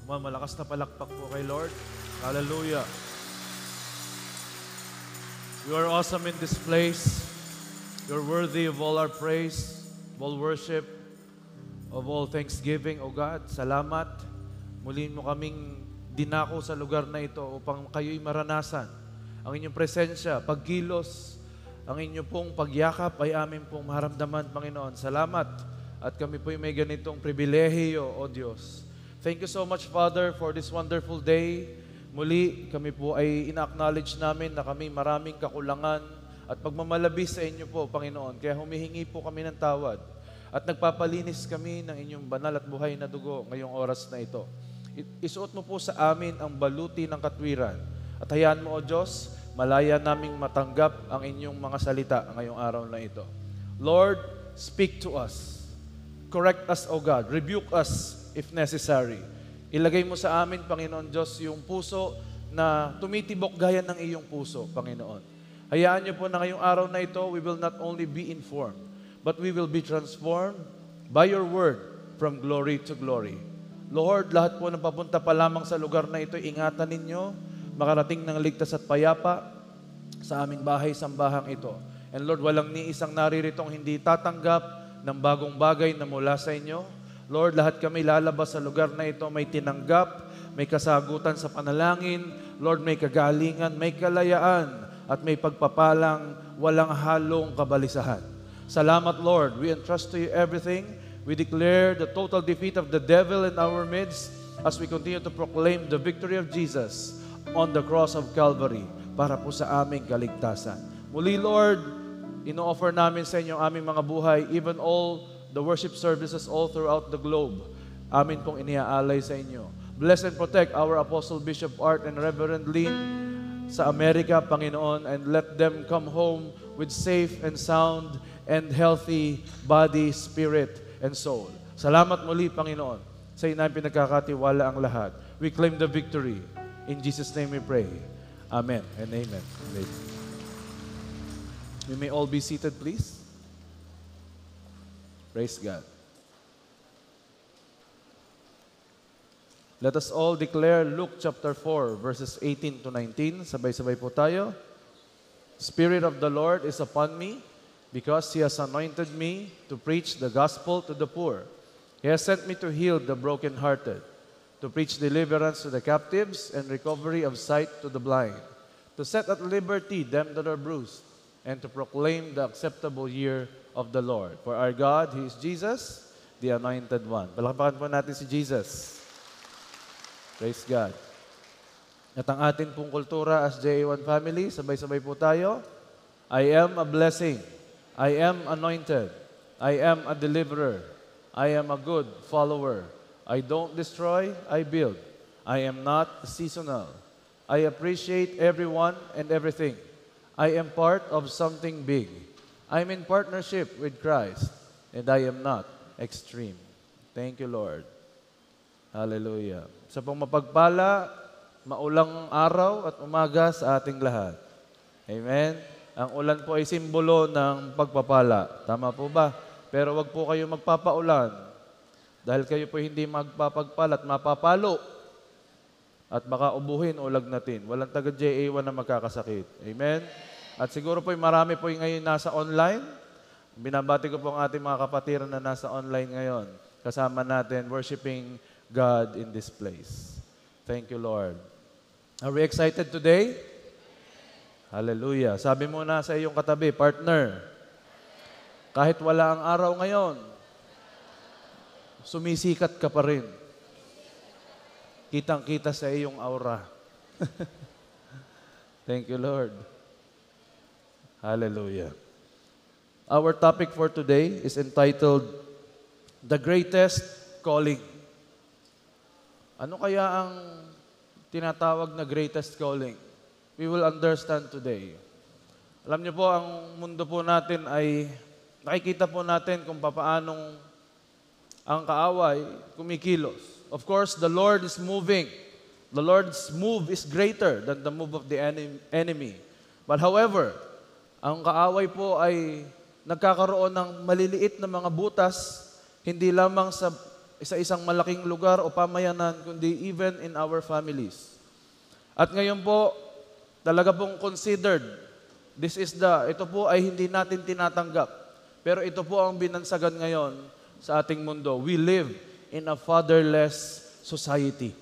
Malakas na palakpak po kay Lord. Hallelujah. You are awesome in this place. You're worthy of all our praise, of all worship, of all thanksgiving, O God. Salamat. Muli mo kaming dinako sa lugar na ito upang kayo'y maranasan ang inyong presensya, pagkilos, ang inyong pong pagyakap ay amin pong maramdaman, Panginoon. Salamat. At kami po'y may ganitong pribilehiyo, O Diyos. Thank you so much, Father, for this wonderful day. Muli, kami po ay ina-acknowledge namin na kami maraming kakulangan at pagmamalabis sa inyo po, Panginoon. Kaya humihingi po kami ng tawad at nagpapalinis kami ng inyong banal at buhay na dugo ngayong oras na ito. Isuot mo po sa amin ang baluti ng katwiran at hayaan mo, O Diyos, malaya naming matanggap ang inyong mga salita ngayong araw na ito. Lord, speak to us. Correct us, O God. Rebuke us if necessary. Ilagay mo sa amin, Panginoon Diyos, yung puso na tumitibok gaya ng iyong puso, Panginoon. Hayaan niyo po na ngayong araw na ito, we will not only be informed, but we will be transformed by your word from glory to glory. Lord, lahat po ng papunta pa lamang sa lugar na ito, ingatan ninyo, makarating ng ligtas at payapa sa aming bahay-sambahang ito. And Lord, walang ni isang nariritong hindi tatanggap ng bagong bagay na mula sa inyo. Lord, lahat kami lalabas sa lugar na ito, may tinanggap, may kasagutan sa panalangin. Lord, may kagalingan, may kalayaan, at may pagpapalang walang halong kabalisahan. Salamat, Lord. We entrust to you everything. We declare the total defeat of the devil in our midst as we continue to proclaim the victory of Jesus on the cross of Calvary para po sa aming kaligtasan. Muli, Lord, ino-offer namin sa inyo aming mga buhay, even all the worship services all throughout the globe. Amin pong iniaalay sa inyo. Bless and protect our Apostle Bishop Art and Reverend Lynn sa Amerika, Panginoon, and let them come home with safe and sound and healthy body, spirit, and soul. Salamat muli, Panginoon. Sa inyo namin pinagkakatiwala ang lahat. We claim the victory. In Jesus' name we pray. Amen and amen. Amen. We may all be seated, please. Praise God. Let us all declare Luke chapter 4, verses 18 to 19. Sabay-sabay po tayo. Spirit of the Lord is upon me, because He has anointed me to preach the gospel to the poor. He has sent me to heal the brokenhearted, to preach deliverance to the captives and recovery of sight to the blind, to set at liberty them that are bruised, and to proclaim the acceptable year of the Lord. For our God, He is Jesus, the Anointed One. Palakpakan po natin si Jesus. Praise God. At ang atin pong kultura as JA1 family, sabay-sabay po tayo. I am a blessing. I am anointed. I am a deliverer. I am a good follower. I don't destroy, I build. I am not seasonal. I appreciate everyone and everything. I am part of something big. I'm in partnership with Christ, and I am not extreme. Thank you, Lord. Hallelujah. Sa pong mapagpala, maulang araw at umaga sa ating lahat. Amen? Ang ulan po ay simbolo ng pagpapala. Tama po ba? Pero wag po kayo magpapaulan dahil kayo po hindi magpapagpala at mapapalo at baka ubuhin o lagnatin. Walang taga JA1 na magkakasakit. Amen? At siguro po marami po ngayon nasa online. Binabati ko po ang ating mga kapatiran na nasa online ngayon. Kasama natin, worshiping God in this place. Thank you, Lord. Are we excited today? Hallelujah. Sabi mo na sa iyong katabi, partner, kahit wala ang araw ngayon, sumisikat ka pa rin. Kitang-kita sa iyong aura. Thank you, Lord. Hallelujah. Our topic for today is entitled, The Greatest Calling. Ano kaya ang tinatawag na greatest calling? We will understand today. Alam niyo po, ang mundo po natin ay, nakikita po natin kung paanong ang kaaway kumikilos. Of course, the Lord is moving. The Lord's move is greater than the move of the enemy. But however, ang kaaway po ay nagkakaroon ng maliliit na mga butas, hindi lamang sa isa-isang malaking lugar o pamayanan, kundi even in our families. At ngayon po, talaga pong considered, ito po ay hindi natin tinatanggap. Pero ito po ang binansagan ngayon sa ating mundo. We live in a fatherless society.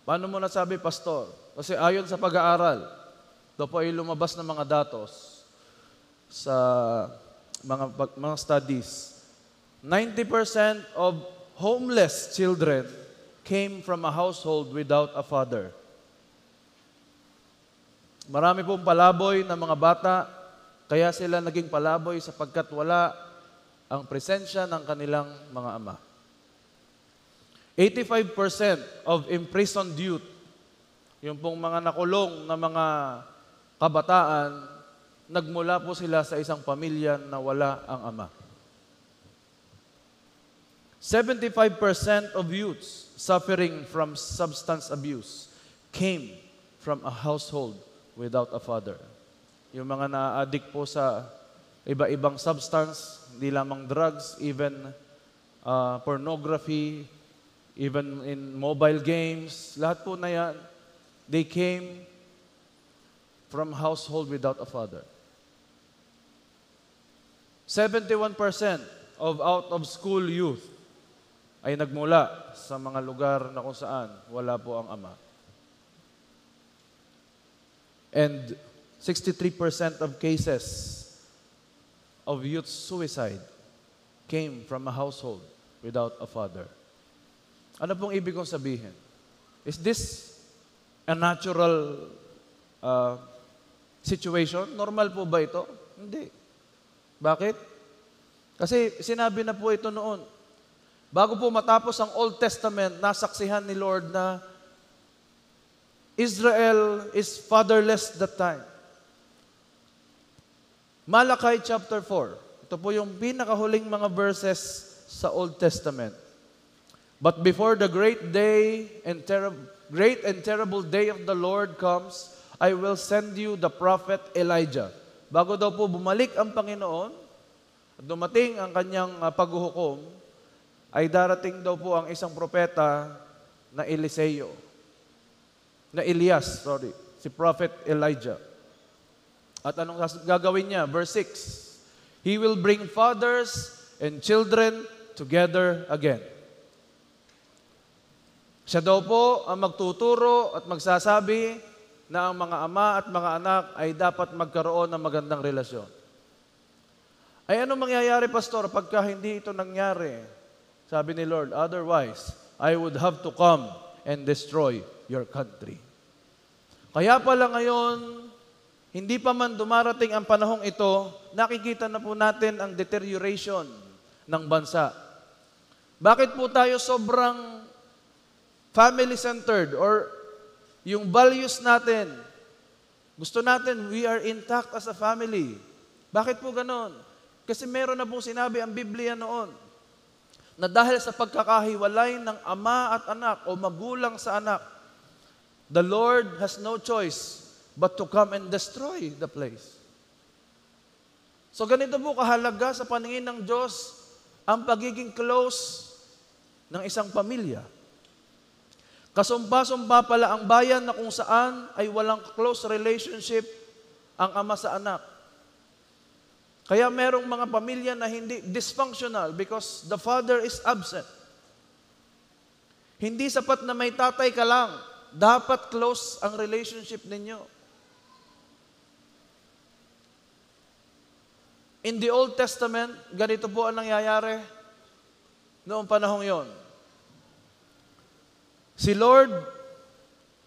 Paano mo nasabi, Pastor? Kasi ayon sa pag-aaral, ito po ay lumabas ng mga datos sa mga studies. 90% of homeless children came from a household without a father. Marami pong palaboy na mga bata, kaya sila naging palaboy sapagkat wala ang presensya ng kanilang mga ama. 85% of imprisoned youth, yung pong mga nakulong na mga kabataan, nagmula po sila sa isang pamilya na wala ang ama. 75% of youths suffering from substance abuse came from a household without a father. Yung mga na-addict po sa iba-ibang substance, hindi lamang drugs, even pornography, even in mobile games, lahat po na yan, they came from household without a father. 71% of out-of-school youth ay nagmula sa mga lugar na kung saan wala po ang ama. And 63% of cases of youth suicide came from a household without a father. Ano pong ibig kong sabihin? Is this a natural situation? Normal po ba ito? Hindi. Bakit? Kasi sinabi na po ito noon. Bago po matapos ang Old Testament, nasaksihan ni Lord na Israel is fatherless that time. Malachi chapter 4. Ito po yung pinakahuling mga verses sa Old Testament. But before the great and terrible day of the Lord comes, I will send you the prophet Elijah. Bago daw po bumalik ang Panginoon, at dumating ang kanyang paghuhukom, ay darating daw po ang isang propeta na Elias, si Prophet Elijah. At anong gagawin niya? Verse 6, He will bring fathers and children together again. Siya daw po ang magtuturo at magsasabi na ang mga ama at mga anak ay dapat magkaroon ng magandang relasyon. Ay ano mangyayari, Pastor, pagka hindi ito nangyari? Sabi ni Lord, otherwise, I would have to come and destroy your country. Kaya pala ngayon, hindi pa man dumarating ang panahong ito, nakikita na po natin ang deterioration ng bansa. Bakit po tayo sobrang family-centered or yung values natin, gusto natin, we are intact as a family. Bakit po ganon? Kasi meron na pong sinabi ang Biblia noon na dahil sa pagkakahiwalay ng ama at anak o magulang sa anak, the Lord has no choice but to come and destroy the place. So ganito po kahalaga sa paningin ng Diyos ang pagiging close ng isang pamilya. Kasumpa-sumpa pala ang bayan na kung saan ay walang close relationship ang ama sa anak. Kaya merong mga pamilya na hindi dysfunctional because the father is absent. Hindi sapat na may tatay ka lang. Dapat close ang relationship ninyo. In the Old Testament, ganito po ang nangyayari noong panahong yon. Si Lord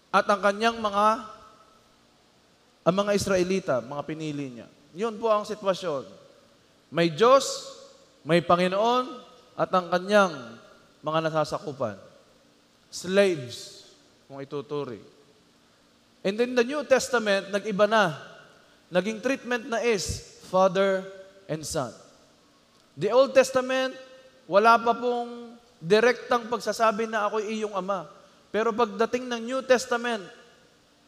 at ang kanyang mga Israelita, mga pinili niya. Yun po ang sitwasyon. May Diyos, may Panginoon, at ang kanyang mga nasasakupan. Slaves, kung ituturi. And in the New Testament, nag-iba na. Naging treatment na is father and son. The Old Testament, wala pa pong direktang pagsasabi na ako'y iyong ama. Pero pagdating ng New Testament,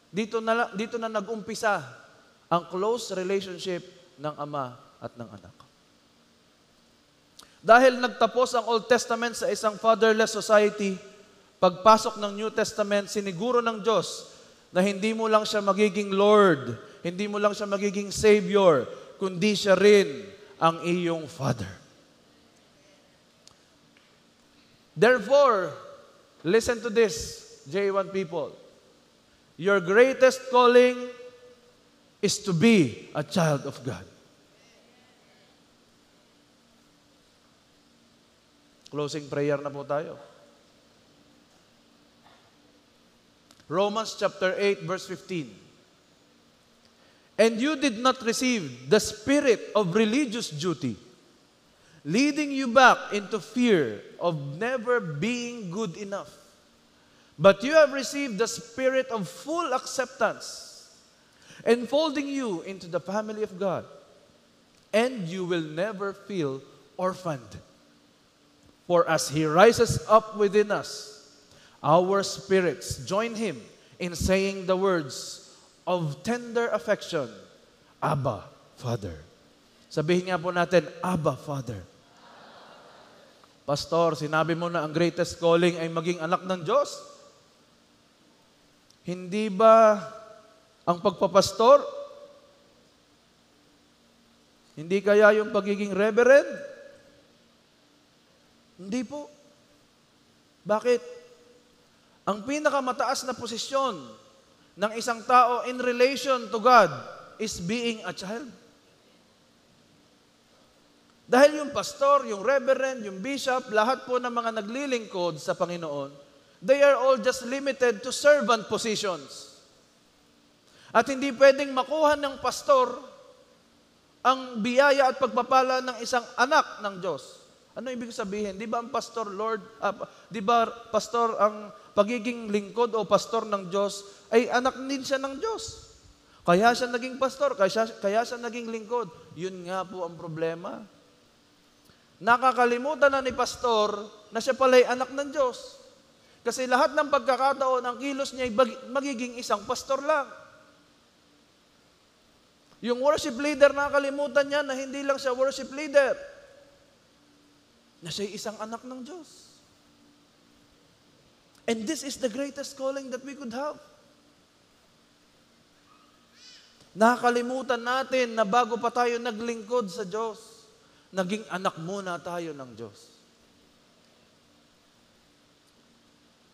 dito na nag-umpisa ang close relationship ng ama at ng anak. Dahil nagtapos ang Old Testament sa isang fatherless society, pagpasok ng New Testament, siniguro ng Diyos na hindi mo lang siya magiging Lord, hindi mo lang siya magiging Savior, kundi siya rin ang iyong Father. Therefore, listen to this, J1 people. Your greatest calling is to be a child of God. Closing prayer na po tayo. Romans chapter 8, verse 15. And you did not receive the spirit of religious duty, leading you back into fear of never being good enough. But you have received the spirit of full acceptance, enfolding you into the family of God. And you will never feel orphaned. For as He rises up within us, our spirits join Him in saying the words of tender affection, Abba, Father. Sabihin nga po natin, Abba, Father. Pastor, sinabi mo na ang greatest calling ay maging anak ng Diyos. Hindi ba ang pagpapastor? Hindi kaya yung pagiging reverend? Hindi po. Bakit? Ang pinakamataas na posisyon ng isang tao in relation to God is being a child. Dahil yung pastor, yung reverend, yung bishop, lahat po ng mga naglilingkod sa Panginoon, they are all just limited to servant positions. At hindi pwedeng makuha ng pastor ang biyaya at pagpapala ng isang anak ng Diyos. Ano ibig sabihin? Di ba ang pastor, di ba pastor ang pagiging lingkod o pastor ng Diyos ay anak din siya ng Diyos? Kaya siya naging pastor, kaya siya naging lingkod. Yun nga po ang problema. Nakakalimutan na ni pastor na siya pala'y anak ng Diyos. Kasi lahat ng pagkakataon, ang kilos niya ay magiging isang pastor lang. Yung worship leader, nakakalimutan niya na hindi lang siya worship leader, na siya'y isang anak ng Diyos. And this is the greatest calling that we could have. Nakakalimutan natin na bago pa tayo naglingkod sa Diyos, naging anak muna tayo ng Diyos.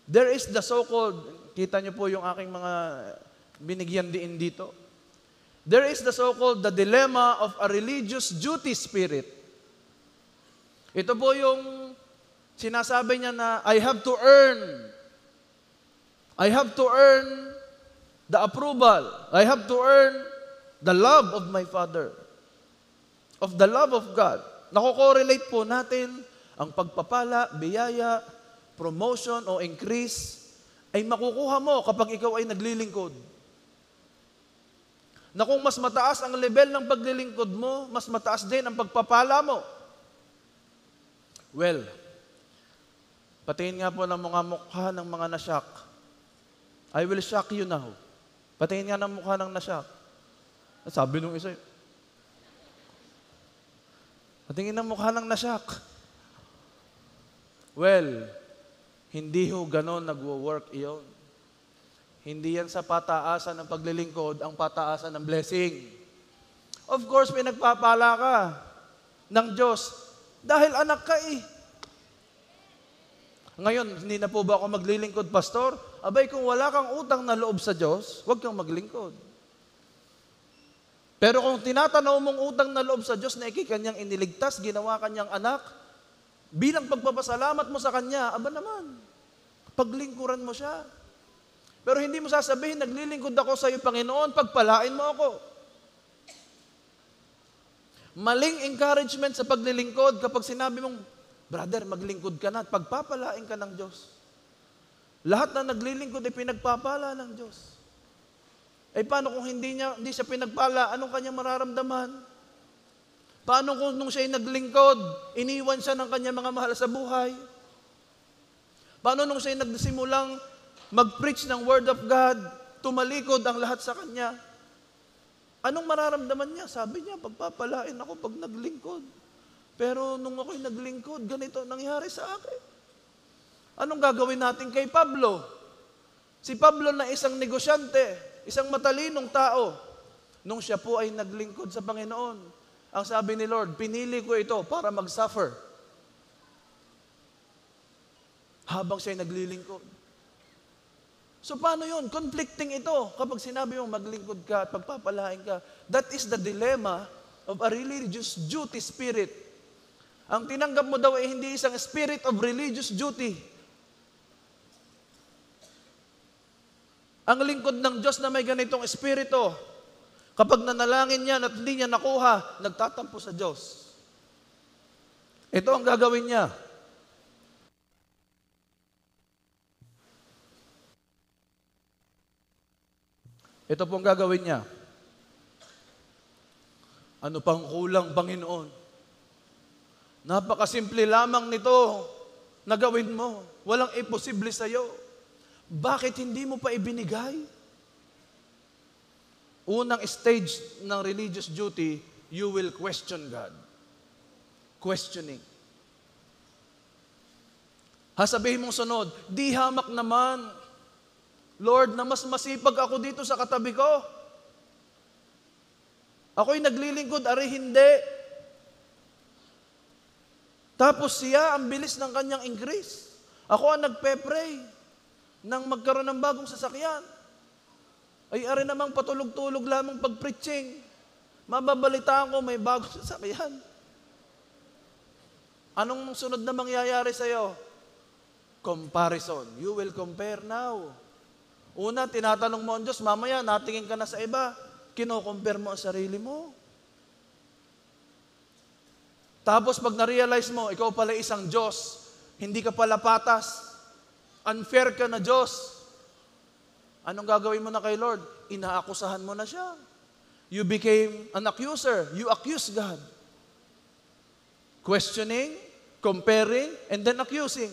There is the so-called, kita niyo po yung aking mga binigyan diin dito. There is the so-called the dilemma of a religious duty spirit. Ito po yung sinasabi niya na I have to earn the approval. I have to earn the love of my Father, of the love of God. Nako-correlate po natin ang pagpapala, biyaya, promotion o increase ay makukuha mo kapag ikaw ay naglilingkod. Na kung mas mataas ang level ng paglilingkod mo, mas mataas din ang pagpapala mo. Well, patingin nga po ng mga mukha ng mga nasyak. I will shock you now. Patingin nga ng mukha ng nasyak. Sabi nung isa, patingin ng mukha ng nasyak. Well, hindi ho ganon nagwo-work iyon. Hindi yan sa pataasan ng paglilingkod, ang pataasan ng blessing. Of course, may nagpapala ka ng Diyos. Dahil anak ka eh. Ngayon, hindi na po ba ako maglilingkod, pastor? Abay, kung wala kang utang na loob sa Diyos, huwag kang maglingkod. Pero kung tinatanaw mong utang na loob sa Diyos na ikikanyang iniligtas, ginawa kanyang anak, bilang pagpapasalamat mo sa Kanya, aba naman, paglingkuran mo siya. Pero hindi mo sasabihin, naglilingkod ako sa iyo, Panginoon, pagpalain mo ako. Maling encouragement sa paglilingkod kapag sinabi mong, brother, maglingkod ka na at pagpapalain ka ng Diyos. Lahat na naglilingkod ay pinagpapala ng Diyos. Eh paano kung hindi siya pinagpala, anong kanya mararamdaman? Paano kung nung siya ay naglingkod, iniwan siya ng kanya mga mahal sa buhay? Paano nung siya ay nagsimulang mag-preach ng Word of God, tumalikod ang lahat sa kanya? Anong mararamdaman niya? Sabi niya, pagpapalain ako pag naglingkod. Pero nung ako'y naglingkod, ganito nangyari sa akin. Anong gagawin natin kay Pablo? Si Pablo na isang negosyante, isang matalinong tao, nung siya po ay naglingkod sa Panginoon, ang sabi ni Lord, pinili ko ito para mag-suffer habang siya'y naglilingkod. So paano yun? Conflicting ito kapag sinabi mong maglingkod ka at pagpapalain ka. That is the dilemma of a religious duty spirit. Ang tinanggap mo daw ay hindi isang spirit of religious duty. Ang lingkod ng Diyos na may ganitong espiritu, kapag nanalangin niya at hindi niya nakuha, nagtatampo sa Diyos. Ito ang gagawin niya. Ito pong gagawin niya. Ano pang kulang, Panginoon? Napakasimple lamang nito na gawin mo. Walang imposible sa'yo. Bakit hindi mo pa ibinigay? Unang stage ng religious duty, you will question God. Questioning. Sabihin mong sunod, di hamak naman. Lord, na mas masipag ako dito sa katabi ko. Ako'y naglilingkod, ari hindi. Tapos siya, ang bilis ng kanyang increase. Ako ang nagpe-pray nang magkaroon ng bagong sasakyan. Ay ari namang patulog-tulog lamang pag-preaching. Mababalitaan ko may bagong sasakyan. Anong sunod na mangyayari sa'yo? Comparison. You will compare now. Una, tinatanong mo ang Diyos, mamaya natingin ka na sa iba, kino-compare mo ang sarili mo. Tapos pag na-realize mo, ikaw pala isang Diyos, hindi ka pala patas, unfair ka na Diyos. Anong gagawin mo na kay Lord? Inaakusahan mo na siya. You became an accuser. You accuse God. Questioning, comparing, and then accusing.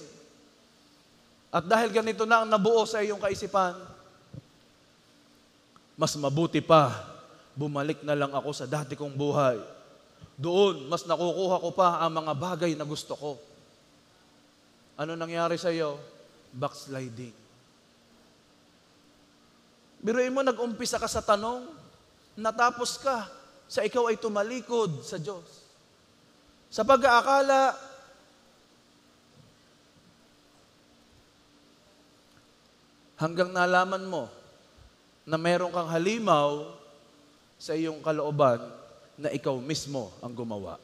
At dahil ganito na ang nabuo sa iyong kaisipan, mas mabuti pa, bumalik na lang ako sa dati kong buhay. Doon, mas nakukuha ko pa ang mga bagay na gusto ko. Ano nangyari sa iyo? Backsliding. Biruin mo, nag-umpisa ka sa tanong, natapos ka sa ikaw ay tumalikod sa Diyos. Sa pag-aakala, hanggang nalaman mo na meron kang halimaw sa iyong kalooban na ikaw mismo ang gumawa.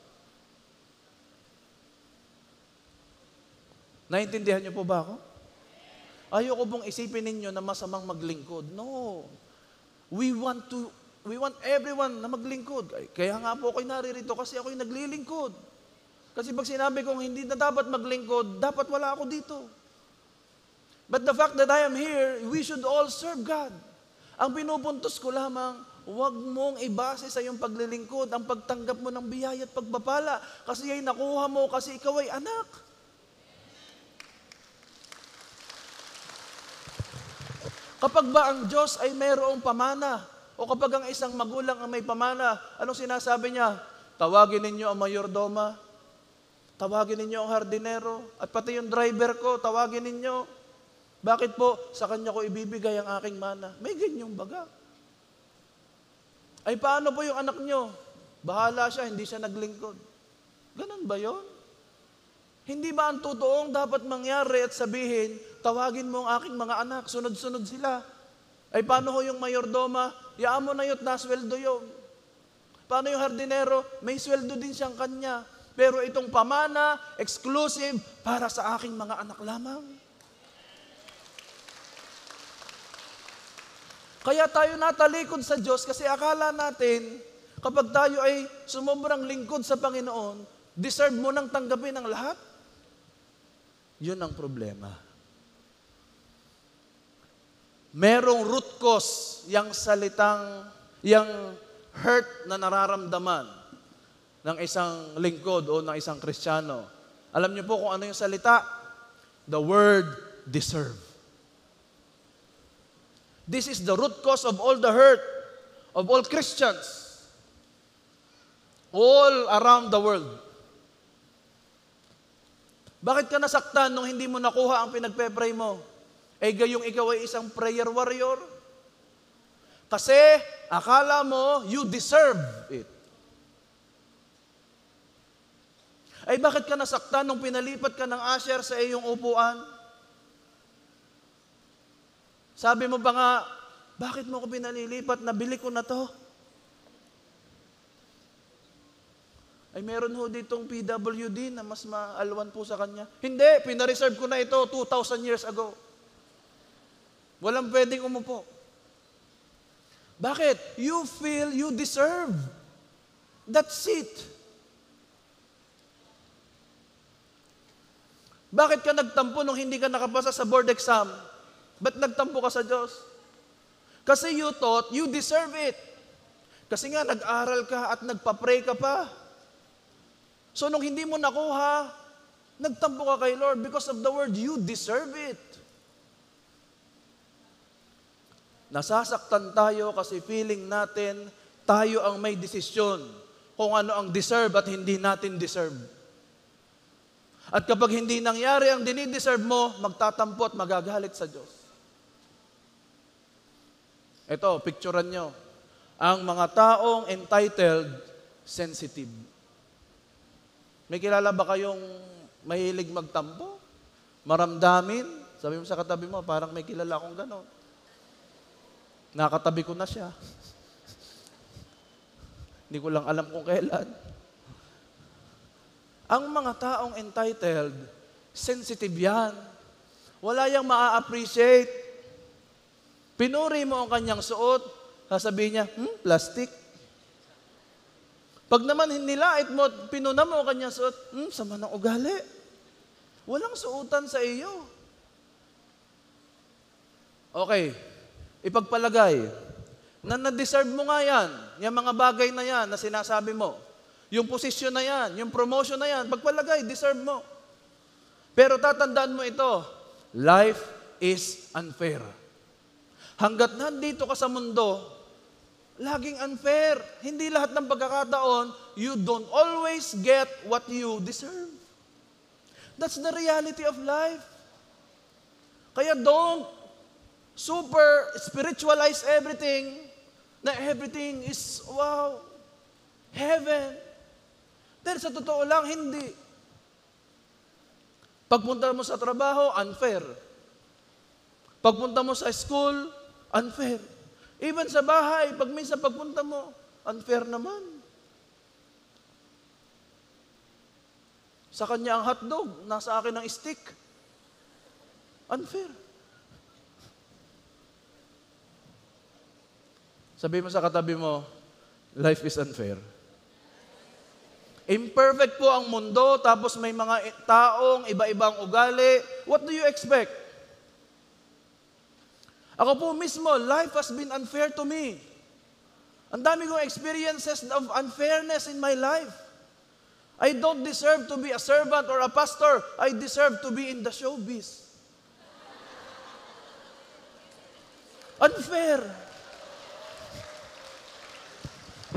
Naintindihan niyo po ba ako? Ayoko pong isipin ninyo na masamang maglingkod. No. We want everyone na maglingkod. Kaya nga po ako'y naririto kasi ako'y naglilingkod. Kasi pag sinabi kong hindi na dapat maglingkod, dapat wala ako dito. But the fact that I am here, we should all serve God. Ang pinupuntos ko lamang, huwag mong ibase sa iyong paglilingkod ang pagtanggap mo ng biyaya at pagpapala kasi ay nakuha mo kasi ikaw ay anak. Kapag ba ang Diyos ay mayroong pamana o kapag ang isang magulang ang may pamana, anong sinasabi niya? Tawagin ninyo ang mayordoma, tawagin ninyo ang hardinero, at pati yung driver ko, tawagin ninyo. Bakit po? Sa kanya ko ibibigay ang aking mana. May ganyong baga. Ay paano po yung anak nyo? Bahala siya, hindi siya naglingkod. Ganun ba yon? Hindi ba ang totoong dapat mangyari at sabihin, tawagin mo ang aking mga anak, sunod-sunod sila. Ay paano ho yung mayordoma? Yaan mo na yun, nasweldo yun. Paano yung hardinero? May sweldo din siyang kanya. Pero itong pamana, exclusive, para sa aking mga anak lamang. Kaya tayo natalikod sa Diyos kasi akala natin, kapag tayo ay sumubrang lingkod sa Panginoon, deserve mo nang tanggapin ang lahat? Yun ang problema. Merong root cause yang salitang, yang hurt na nararamdaman ng isang lingkod o ng isang Kristiyano. Alam niyo po kung ano yung salita? The word deserve. This is the root cause of all the hurt of all Christians all around the world. Bakit ka nasaktan nung hindi mo nakuha ang pinagpe-pray mo? Eh gayong ikaw ay isang prayer warrior? Kasi akala mo you deserve it. Ay bakit ka nasaktan nung pinalipat ka ng usher sa iyong upuan? Sabi mo ba nga, bakit mo ko pinalilipat? Nabili ko na to. Ay meron ho ditong PWD na mas maalwan po sa kanya. Hindi, pinareserve ko na ito 2,000 years ago. Walang pwedeng umupo. Bakit? You feel you deserve. That's it. Bakit ka nagtampo nung hindi ka nakapasa sa board exam? Ba't nagtampo ka sa Diyos? Kasi you thought you deserve it. Kasi nga nag-aral ka at nagpa-pray ka pa. So nung hindi mo nakuha, nagtampo ka kay Lord because of the word, you deserve it. Nasasaktan tayo kasi feeling natin tayo ang may desisyon kung ano ang deserve at hindi natin deserve. At kapag hindi nangyari ang dinideserve mo, magtatampo at magagalit sa Diyos. Ito, picturean nyo. Ang mga taong entitled, sensitive. May kilala ba kayong mahilig magtampo? Maramdamin? Sabi mo sa katabi mo, parang may kilala akong gano'n. Nakatabi ko na siya. Hindi ko lang alam kung kailan. Ang mga taong entitled, sensitive yan. Wala yang maa-appreciate. Pinuri mo ang kanyang suot, sasabihin niya, plastic. Pag naman nilait mo at pinuna mo ang kanyang suot, sama ng ugali. Walang suotan sa iyo. Okay, ipagpalagay, na na-deserve mo nga yan, yung mga bagay na yan na sinasabi mo, yung posisyon na yan, yung promotion na yan, pagpalagay, deserve mo. Pero tatandaan mo ito, life is unfair. Hanggat nandito ka sa mundo, laging unfair. Hindi lahat ng pagkakataon, you don't always get what you deserve. That's the reality of life. Kaya don't super spiritualize everything, na everything is, wow, heaven. Dahil sa totoo lang, hindi. Pagpunta mo sa trabaho, unfair. Pagpunta mo sa school, unfair. Even sa bahay, pag minsan pagpunta mo, unfair naman. Sa kanya ang hotdog, nasa akin ang stick. Unfair. Sabi mo sa katabi mo, life is unfair. Imperfect po ang mundo, tapos may mga taong iba-ibang ugali. What do you expect? Ako po mismo, life has been unfair to me. Ang dami kong experiences of unfairness in my life. I don't deserve to be a servant or a pastor. I deserve to be in the showbiz. Unfair.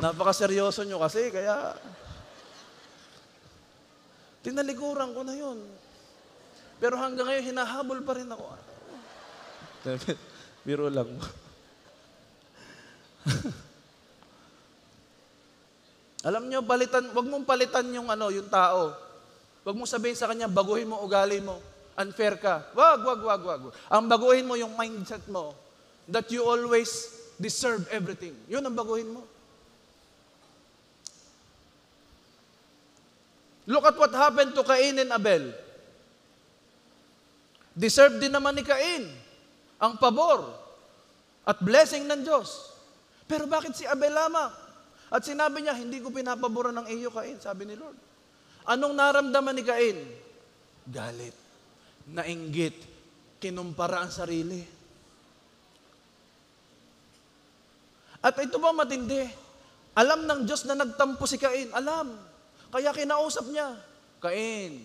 Napakaseryoso nyo kasi, kaya tinalikuran ko na yun. Pero hanggang ngayon, hinahabol pa rin ako. Biro lang. Alam nyo, wag mong palitan yung tao. Wag mong sabihin sa kanya, baguhin mo ugali mo. Unfair ka. Wag. Ang baguhin mo yung mindset mo that you always deserve everything. Yun ang baguhin mo. Look at what happened to Cain and Abel. Deserve din naman ni Cain ang pabor at blessing ng Diyos. Pero bakit si Abel lamang? At sinabi niya, hindi ko pinapaboran ng iyo, Cain, sabi ni Lord. Anong naramdaman ni Cain? Galit, nainggit, kinumpara ang sarili. At ito ba matindi? Alam ng Diyos na nagtampo si Cain. Alam. Kaya kinausap niya, Cain,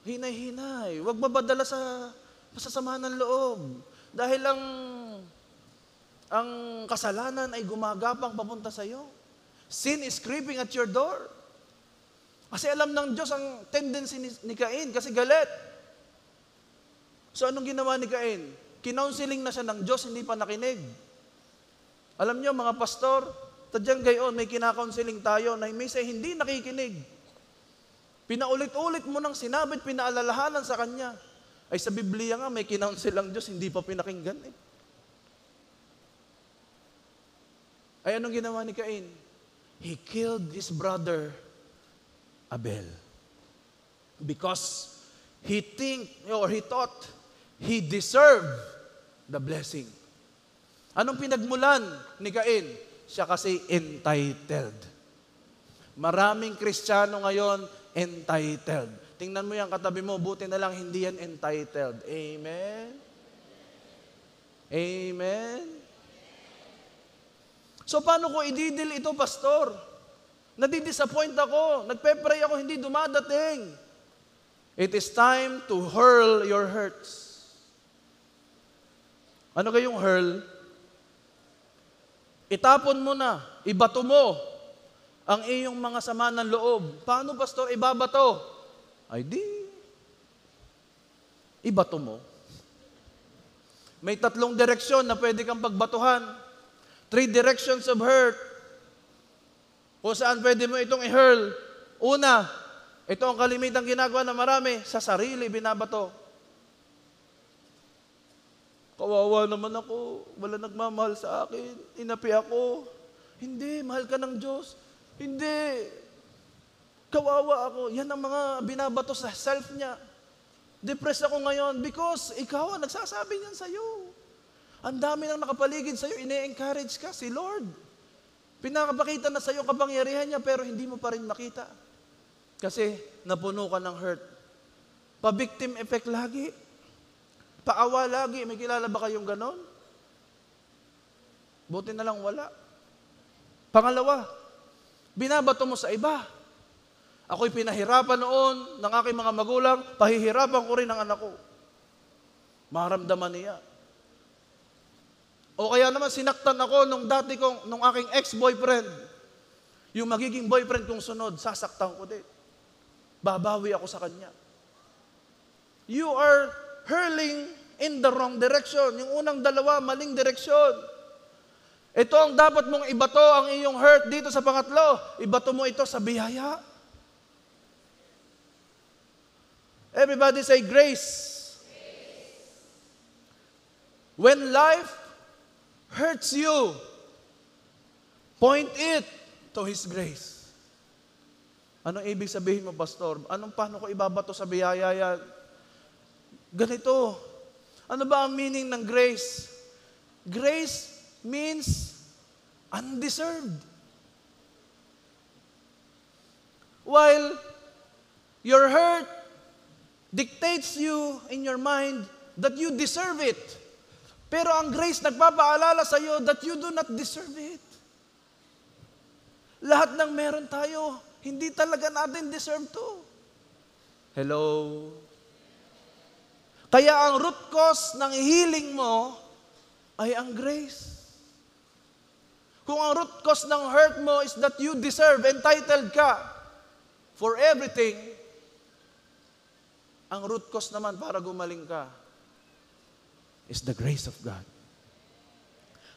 hinay-hinay, huwag mabadala sa pasasamahan ng loob. Dahil ang kasalanan ay gumagapang papunta sa iyo. Sin is creeping at your door. Kasi alam ng Diyos ang tendency ni Cain kasi galit. So anong ginawa ni Cain? Kinounseling na siya ng Diyos, hindi pa nakinig. Alam niyo mga pastor, tadyang gayon, may kinakaunseling tayo na may hindi nakikinig. Pinaulit-ulit mo nang sinabi at pinaalalahanan sa kanya. Ay sa Biblia nga, may kinounsel ang Diyos, hindi pa pinakinggan eh. Ay anong ginawa ni Cain? He killed his brother Abel. Because he thought he deserved the blessing. Anong pinagmulan ni Cain? Siya kasi entitled. Maraming Kristiyano ngayon entitled. Tingnan mo yung katabi mo, buti na lang hindi yan entitled. Amen? Amen? So paano ko i-deal ito, pastor? Nadidisappoint ako. Nagpe-pray ako, hindi dumadating. It is time to hurl your hurts. Ano kayong hurl? Itapon mo na, ibato mo ang iyong mga sama ng loob. Paano, pastor, ibabato? Ay di, ibato mo. May 3 direksyon na pwede kang pagbatuhan. 3 directions of hurt. Kung saan pwede mo itong i-hurl. Una, ito ang kalimitang ginagawa na marami, sa sarili binabato. Kawawa naman ako, wala nagmamahal sa akin, inapi ako. Hindi, mahal ka ng Diyos. Hindi. Kawawa ako. Yan ang mga binabato sa self niya. Depressed ako ngayon because ikaw ang nagsasabi niyan sa'yo. Ang dami nang nakapaligid sa'yo, ine-encourage ka, si Lord. Pinakapakita na sa'yo kapangyarihan niya pero hindi mo pa rin makita. Kasi napuno ka ng hurt. Pa-victim effect lagi. Paawa lagi. May kilala ba kayong ganon? Buti na lang wala. Pangalawa, binabato mo sa iba. Ako'y pinahirapan noon ng aking mga magulang, pahihirapan ko rin ang anak ko. Maramdaman niya. O kaya naman sinaktan ako nung aking ex-boyfriend. Yung magiging boyfriend kong sunod, sasaktan ko din. Babawi ako sa kanya. You are hurling in the wrong direction. Yung unang dalawa, maling direksyon. Ito ang dapat mong ibato ang iyong hurt dito sa pangatlo. Ibato mo ito sa biyaya. Everybody say grace. When life hurts you, point it to His grace. Anong ibig sabihin mo, pastor? Paano ko ibabato sa biyaya yan? Ganito. Ano ba ang meaning ng grace? Grace means undeserved. While your hurt dictates you in your mind that you deserve it. Pero ang grace nagpapaalala sa iyo that you do not deserve it. Lahat ng meron tayo, hindi talaga natin deserve to. Hello? Kaya ang root cause ng healing mo ay ang grace. Kung ang root cause ng hurt mo is that you deserve, entitled ka for everything, ang root cause naman para gumaling ka is the grace of God.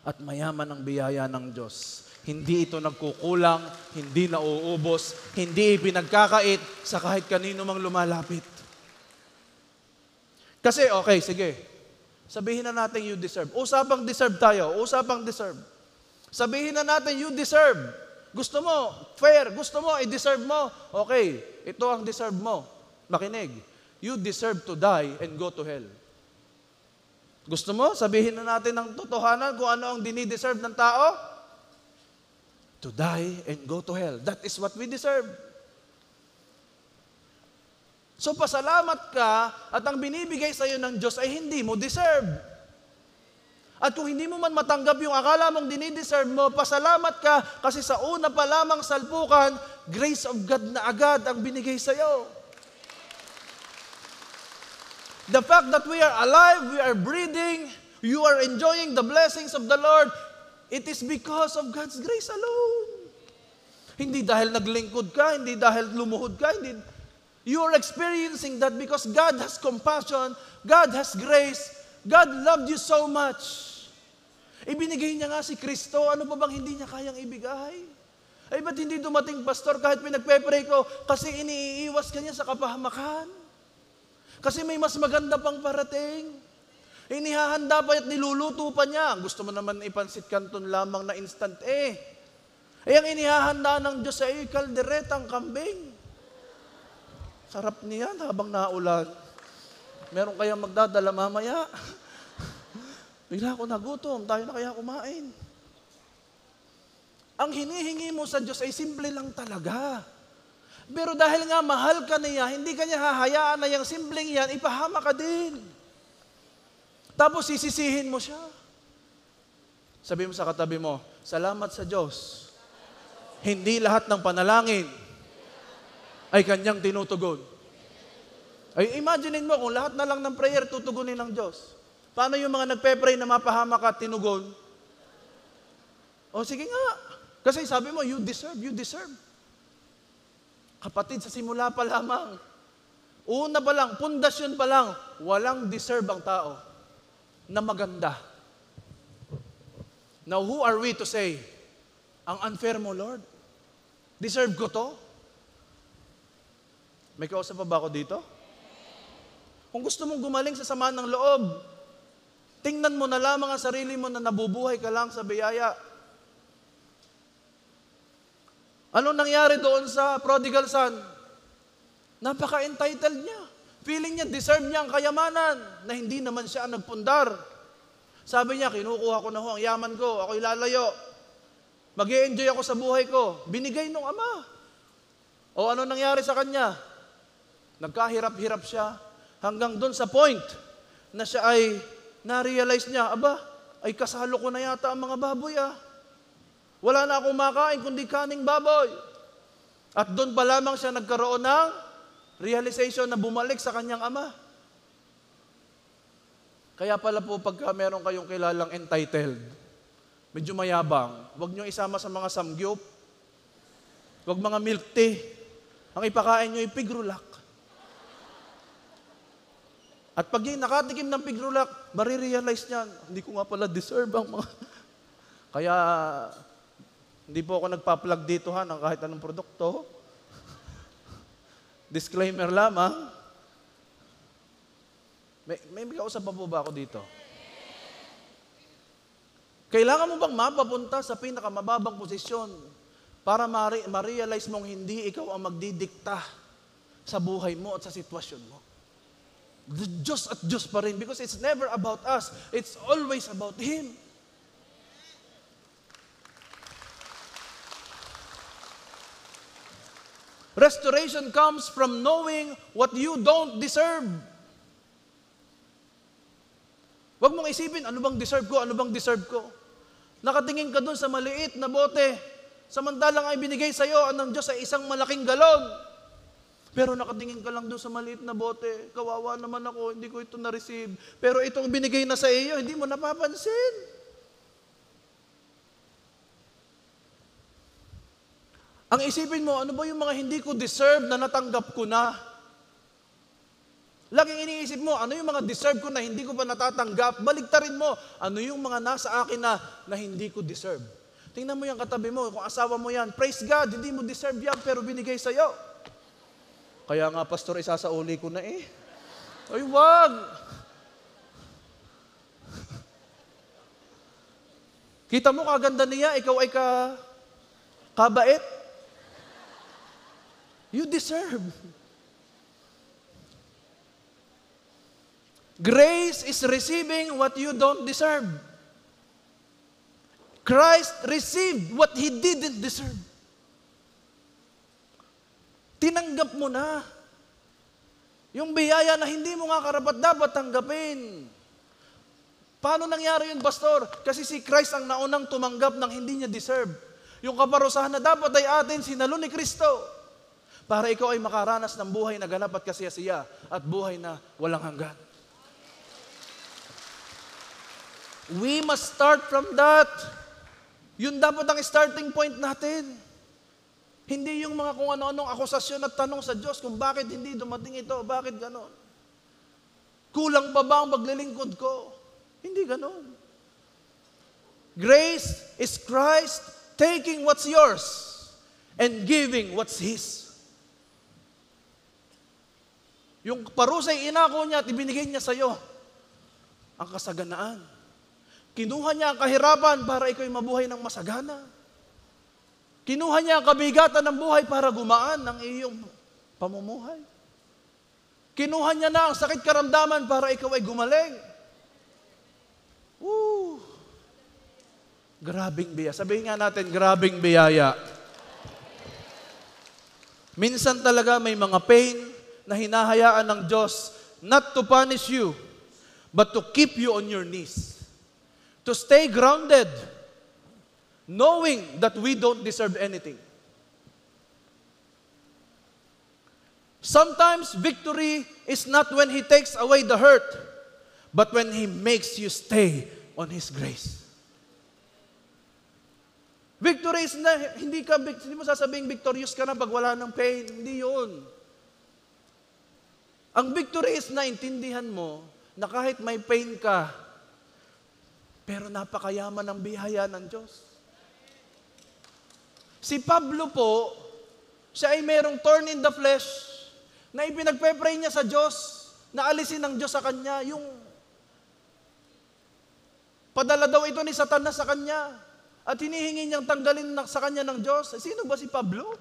At mayaman ang biyaya ng Diyos. Hindi ito nagkukulang, hindi nauubos, hindi pinagkakait sa kahit kanino mang lumalapit. Kasi, okay, sige. Sabihin na natin you deserve. Usapang deserve tayo. Usapang deserve. Sabihin na natin you deserve. Gusto mo, fair. Gusto mo, i-deserve mo. Okay, ito ang deserve mo. Makinig. You deserve to die and go to hell. Gusto mo, sabihin na natin ng totohanan kung ano ang dinideserve ng tao? To die and go to hell. That is what we deserve. So pasalamat ka at ang binibigay sa iyo ng Diyos ay hindi mo deserve. At kung hindi mo man matanggap yung akala mong dinideserve mo, pasalamat ka kasi sa una pa lamang salpukan, grace of God na agad ang binigay sa iyo. The fact that we are alive, we are breathing, you are enjoying the blessings of the Lord, it is because of God's grace alone. Hindi dahil naglingkod ka, hindi dahil lumuhod ka, hindi. You are experiencing that because God has compassion, God has grace, God loved you so much. Ibinigay niya nga si Kristo, ano pa bang hindi niya kayang ibigay? Ay, ba't hindi dumating, pastor, kahit pinagpe-pray ko, kasi iniiwas ka niya sa kapahamakan? Kasi may mas maganda pang parating. Inihahanda pa at niluluto pa niya. Gusto mo naman ipansit canton lamang na instant ang inihahanda ng Diyos sa iyo, kalderetang kambing. Sarap niyan habang naulan. Meron kayang magdadala mamaya. Bigla ako nagutom, tayo na kaya kumain. Ang hinihingi mo sa Diyos ay simple lang talaga. Pero dahil nga mahal ka niya, hindi ka niya hahayaan na yung simpleng yan, ipahama ka din. Tapos sisisihin mo siya. Sabi mo sa katabi mo, salamat sa Diyos. Hindi lahat ng panalangin ay kanyang tinutugon. Ay, imaginein mo kung lahat na lang ng prayer tutugunin ng Diyos. Paano yung mga nagpe-pray na mapahama ka, tinugon? O sige nga. Kasi sabi mo, you deserve, you deserve. Kapatid, sa simula pa lamang, una pa lang, pundasyon pa lang, walang deserve ang tao na maganda. Now, who are we to say, ang unfair mo, Lord? Deserve ko to? May kausap pa ba ako dito? Kung gusto mong gumaling sa sama ng loob, tingnan mo na lamang ang sarili mo na nabubuhay ka lang sa biyaya. Anong nangyari doon sa prodigal son? Napaka-entitled niya. Feeling niya, deserve niya ang kayamanan na hindi naman siya ang nagpundar. Sabi niya, kinukuha ko na ho ang yaman ko, ako'y lalayo. Mag-i-enjoy ako sa buhay ko. Binigay nung ama. O ano nangyari sa kanya? Nagkahirap-hirap siya hanggang doon sa point na siya ay na-realize niya, aba, ay kasalo ko na yata ang mga baboy Wala na akong makain kundi kaning baboy. At doon pa lamang siya nagkaroon ng realization na bumalik sa kanyang ama. Kaya pala po pagka meron kayong kilalang entitled, medyo mayabang, huwag nyo isama sa mga samgyup, huwag mga milk tea, ang ipakain nyo ay pigrulak. At pag yung nakatikim ng pigrulak, marirealize niyan, hindi ko nga pala deserve ang mga... Kaya, hindi po ako nagpa-plug dito ng kahit anong produkto. Disclaimer lamang. May kausap pa po ba ako dito? Kailangan mo bang mapapunta sa pinakamababang posisyon para ma-realize mong hindi ikaw ang magdidikta sa buhay mo at sa sitwasyon mo? Diyos at Diyos pa rin because it's never about us. It's always about Him. Restoration comes from knowing what you don't deserve. Huwag mong isipin, ano bang deserve ko? Ano bang deserve ko? Nakatingin ka dun sa maliit na bote. Samantalang ay binigay sa iyo ng Diyos ay isang malaking galon. Pero nakatingin ka lang dun sa maliit na bote. Kawawa naman ako, hindi ko ito na-receive. Pero itong binigay na sa iyo, hindi mo napapansin. Ang isipin mo, ano ba yung mga hindi ko deserve na natanggap ko na? Laging iniisip mo, ano yung mga deserve ko na hindi ko pa natatanggap? Baligtarin mo, ano yung mga nasa akin na hindi ko deserve? Tingnan mo yung katabi mo, kung asawa mo yan, praise God, hindi mo deserve yan, pero binigay sa'yo. Kaya nga, pastor, isasauli ko na Ay, wag! Kita mo, kaganda niya, ikaw ay kabait. You deserve. Grace is receiving what you don't deserve. Christ received what He didn't deserve. Tinanggap mo na. Yung biyaya na hindi mo nga karapat-dapat tanggapin. Paano nangyari yun, pastor? Kasi si Christ ang naunang tumanggap ng hindi niya deserve. Yung kaparusahan na dapat ay atin, sinalo ni Kristo. Para ikaw ay makaranas ng buhay na ganap at kasiyasiya at buhay na walang hanggan. We must start from that. Yun dapat ang starting point natin. Hindi yung mga kung ano-anong akusasyon at tanong sa Diyos kung bakit hindi dumating ito, bakit ganon. Kulang pa ba ang paglilingkod ko? Hindi ganon. Grace is Christ taking what's yours and giving what's His. Yung parusay inako niya at ibinigay niya sa'yo, ang kasaganaan. Kinuha niya ang kahirapan para ikaw'y mabuhay ng masagana. Kinuha niya ang kabigatan ng buhay para gumaan ng iyong pamumuhay. Kinuha niya na ang sakit karamdaman para ikaw ay gumaling. Woo! Grabing biyaya. Sabihin nga natin, grabing biyaya. Minsan talaga may mga pain na hinahayaan ng Diyos not to punish you, but to keep you on your knees. To stay grounded, knowing that we don't deserve anything. Sometimes victory is not when He takes away the hurt, but when He makes you stay on His grace. Victory is na, hindi mo sasabing victorious ka na pag wala ng pain. Hindi yun. Ang victory is na intindihan mo na kahit may pain ka, pero napakayaman ng biyaya ng Diyos. Si Pablo po, siya ay merong thorn in the flesh na ipinagpe-pray niya sa Diyos na alisin ng Diyos sa kanya. Yung padala daw ito ni Satanas sa kanya at hinihingi niyang tanggalin sa kanya ng Diyos. Sino ba si Pablo?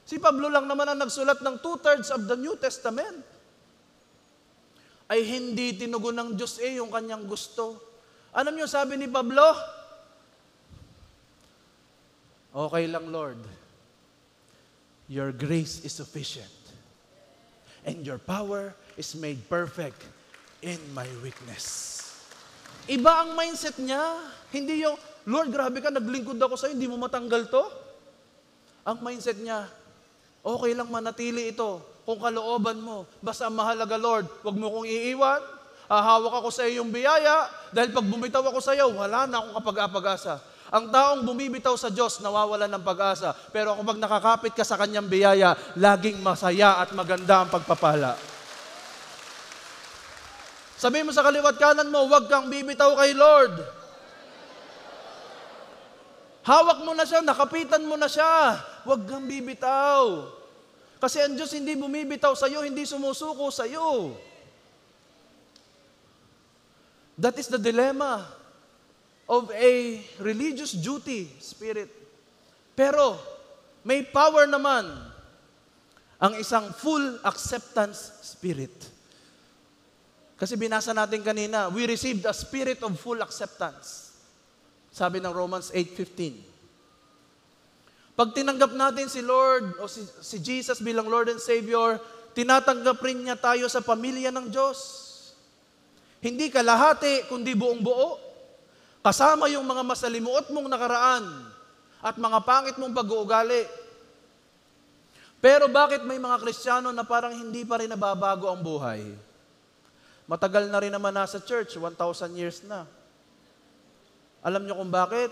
Si Pablo lang naman ang nagsulat ng 2/3 of the New Testament. Ay hindi tinugon ng Diyos yung kanyang gusto. Ano niyo sabi ni Pablo? Okay lang, Lord. Your grace is sufficient. And your power is made perfect in my weakness. Iba ang mindset niya. Hindi yung, Lord, grabe ka, naglingkod ako sa'yo, hindi mo matanggal to. Ang mindset niya, okay lang manatili ito kung kalooban mo. Basta mahalaga, Lord, wag mo kong iiwan. Hahawak ako sa iyong biyaya dahil pag bumitaw ako sa iyo, wala na akong kapag-apag-asa. Ang taong bumibitaw sa Diyos, nawawalan ng pag-asa. Pero kapag nakakapit ka sa Kanyang biyaya, laging masaya at maganda ang pagpapala. Sabihin mo sa kaliwat kanan mo, huwag kang bibitaw kay Lord. Hawak mo na siya, nakapitan mo na siya. Huwag kang bibitaw. Kasi ang Diyos hindi bumibitaw sa iyo, hindi sumusuko sa iyo. That is the dilemma of a religious duty spirit. Pero may power naman ang isang full acceptance spirit. Kasi binasa natin kanina, we received a spirit of full acceptance. Sabi ng Romans 8:15. Pag tinanggap natin si Lord o si Jesus bilang Lord and Savior, tinatanggap rin niya tayo sa pamilya ng Diyos. Hindi kalahati, kundi buong buo. Kasama yung mga masalimuot mong nakaraan at mga pangit mong pag-uugali. Pero bakit may mga Kristiyano na parang hindi pa rin nababago ang buhay? Matagal na rin naman nasa church, 1,000 years na. Alam niyo kung bakit?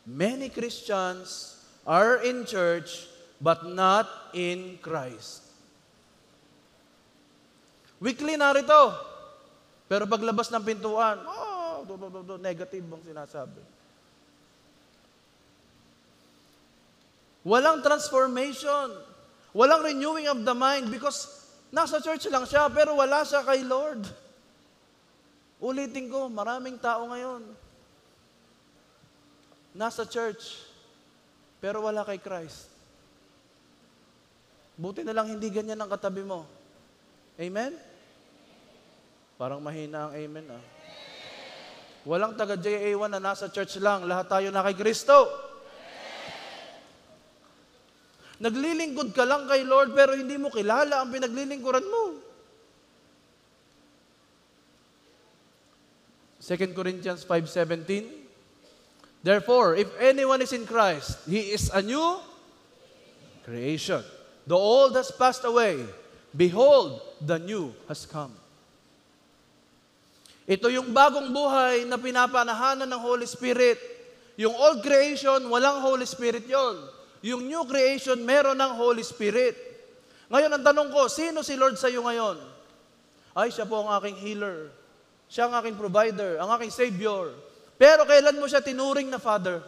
Many Christians are in church but not in Christ. Weekly narito. Pero paglabas ng pintuan, negative bang sinasabi. Walang transformation. Walang renewing of the mind because nasa church lang siya pero wala siya kay Lord. Ulitin ko, maraming tao ngayon nasa church pero wala kay Christ. Buti na lang hindi ganyan ang katabi mo. Amen? Parang mahina ang amen ah. Walang taga JA1 na nasa church lang. Lahat tayo na kay Kristo. Naglilingkod ka lang kay Lord pero hindi mo kilala ang pinaglilingkuran mo. 2 Corinthians 5:17. Therefore, if anyone is in Christ, he is a new creation. The old has passed away. Behold, the new has come. Ito yung bagong buhay na pinapanahanan ng Holy Spirit. Yung old creation, walang Holy Spirit yon. Yung new creation, meron ng Holy Spirit. Ngayon, ang tanong ko, sino si Lord sa iyo ngayon? Ay, siya po ang aking healer. Siya ang aking provider, ang aking Savior. Pero kailan mo siya tinuring na Father?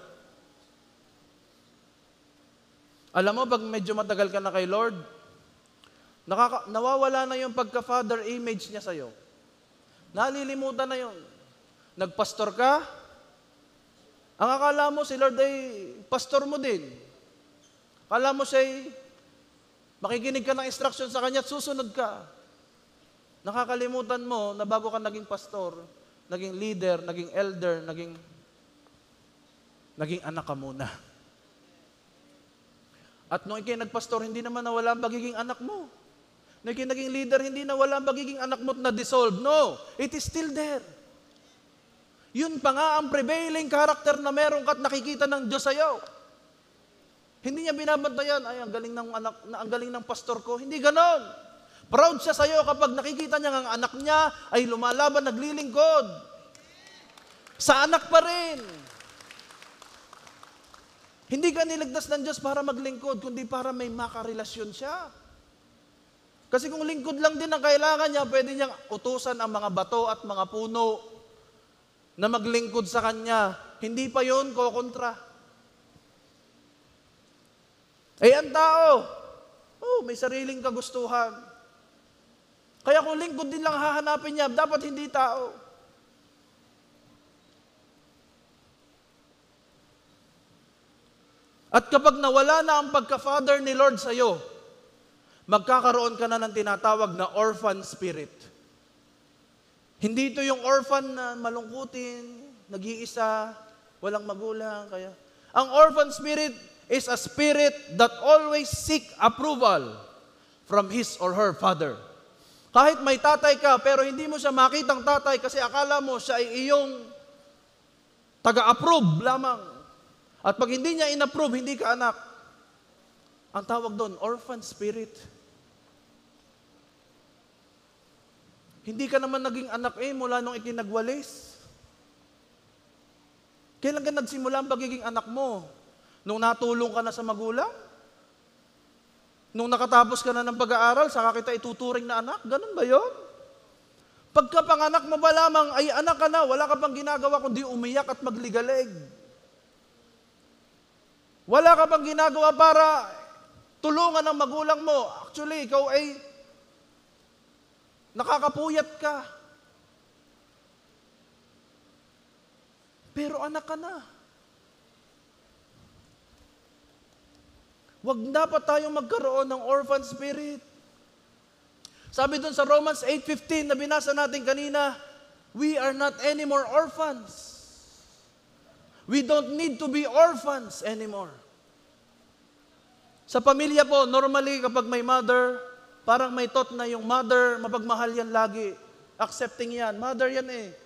Alam mo, pag medyo matagal ka na kay Lord, nawawala na yung pagka-Father image niya sa'yo. Nalilimutan na yun. Nagpastor ka, ang akala mo si Lord ay pastor mo din. Akala mo siya'y makikinig ka ng instruction sa Kanya at susunod ka. Nakakalimutan mo na bago ka naging pastor, naging leader, naging elder, naging anak ka muna. At nung ikay nagpastor, hindi naman nawala ang pagiging anak mo. Nung ikay naging leader, hindi nawala ang pagiging anak mo at na-dissolve. No, it is still there. Yun pa nga ang prevailing character na meron ka at nakikita ng Diyos sa'yo. Hindi niya binabantayan, ay ang galing ng anak, ang galing ng pastor ko. Hindi ganon. Proud siya sa'yo kapag nakikita niya ang anak niya ay lumalaban, naglilingkod. Sa anak pa rin. Hindi ka niligtas ng Diyos para maglingkod, kundi para may makarelasyon siya. Kasi kung lingkod lang din ang kailangan niya, pwede niyang utusan ang mga bato at mga puno na maglingkod sa Kanya. Hindi pa yun kokontra. Ang tao, may sariling kagustuhan. Kaya kung lingkod din lang hahanapin niya, dapat hindi tao. At kapag nawala na ang pagka-Father ni Lord sa iyo, magkakaroon ka na ng tinatawag na orphan spirit. Hindi ito yung orphan na malungkutin, nag-iisa, walang magulang. Kaya ang orphan spirit is a spirit that always seek approval from his or her father. Kahit may tatay ka, pero hindi mo siya makitang tatay kasi akala mo siya ay iyong taga-approve lamang. At pag hindi niya in-approve, hindi ka anak. Ang tawag doon, orphan spirit. Hindi ka naman naging anak mula nung ikinagwalis. Kailan ka nagsimula ang pagiging anak mo? Nung natulong ka na sa magulang? Nung nakatapos ka na ng pag-aaral, saka kita ituturing na anak? Ganun ba yun? Pagkapanganak mo ba lamang, ay anak ka na, wala ka pang ginagawa kundi umiyak at magligalig. Wala ka bang ginagawa para tulungan ang magulang mo? Actually, ikaw ay nakakapuyat ka. Pero anak ka na. Huwag dapat tayong magkaroon ng orphan spirit. Sabi dun sa Romans 8:15 na binasa natin kanina, we are not anymore orphans. We don't need to be orphans anymore. Sa pamilya po, normally kapag may mother, parang may thought na yung mother, mapagmahal yan lagi. Accepting yan. Mother yan eh.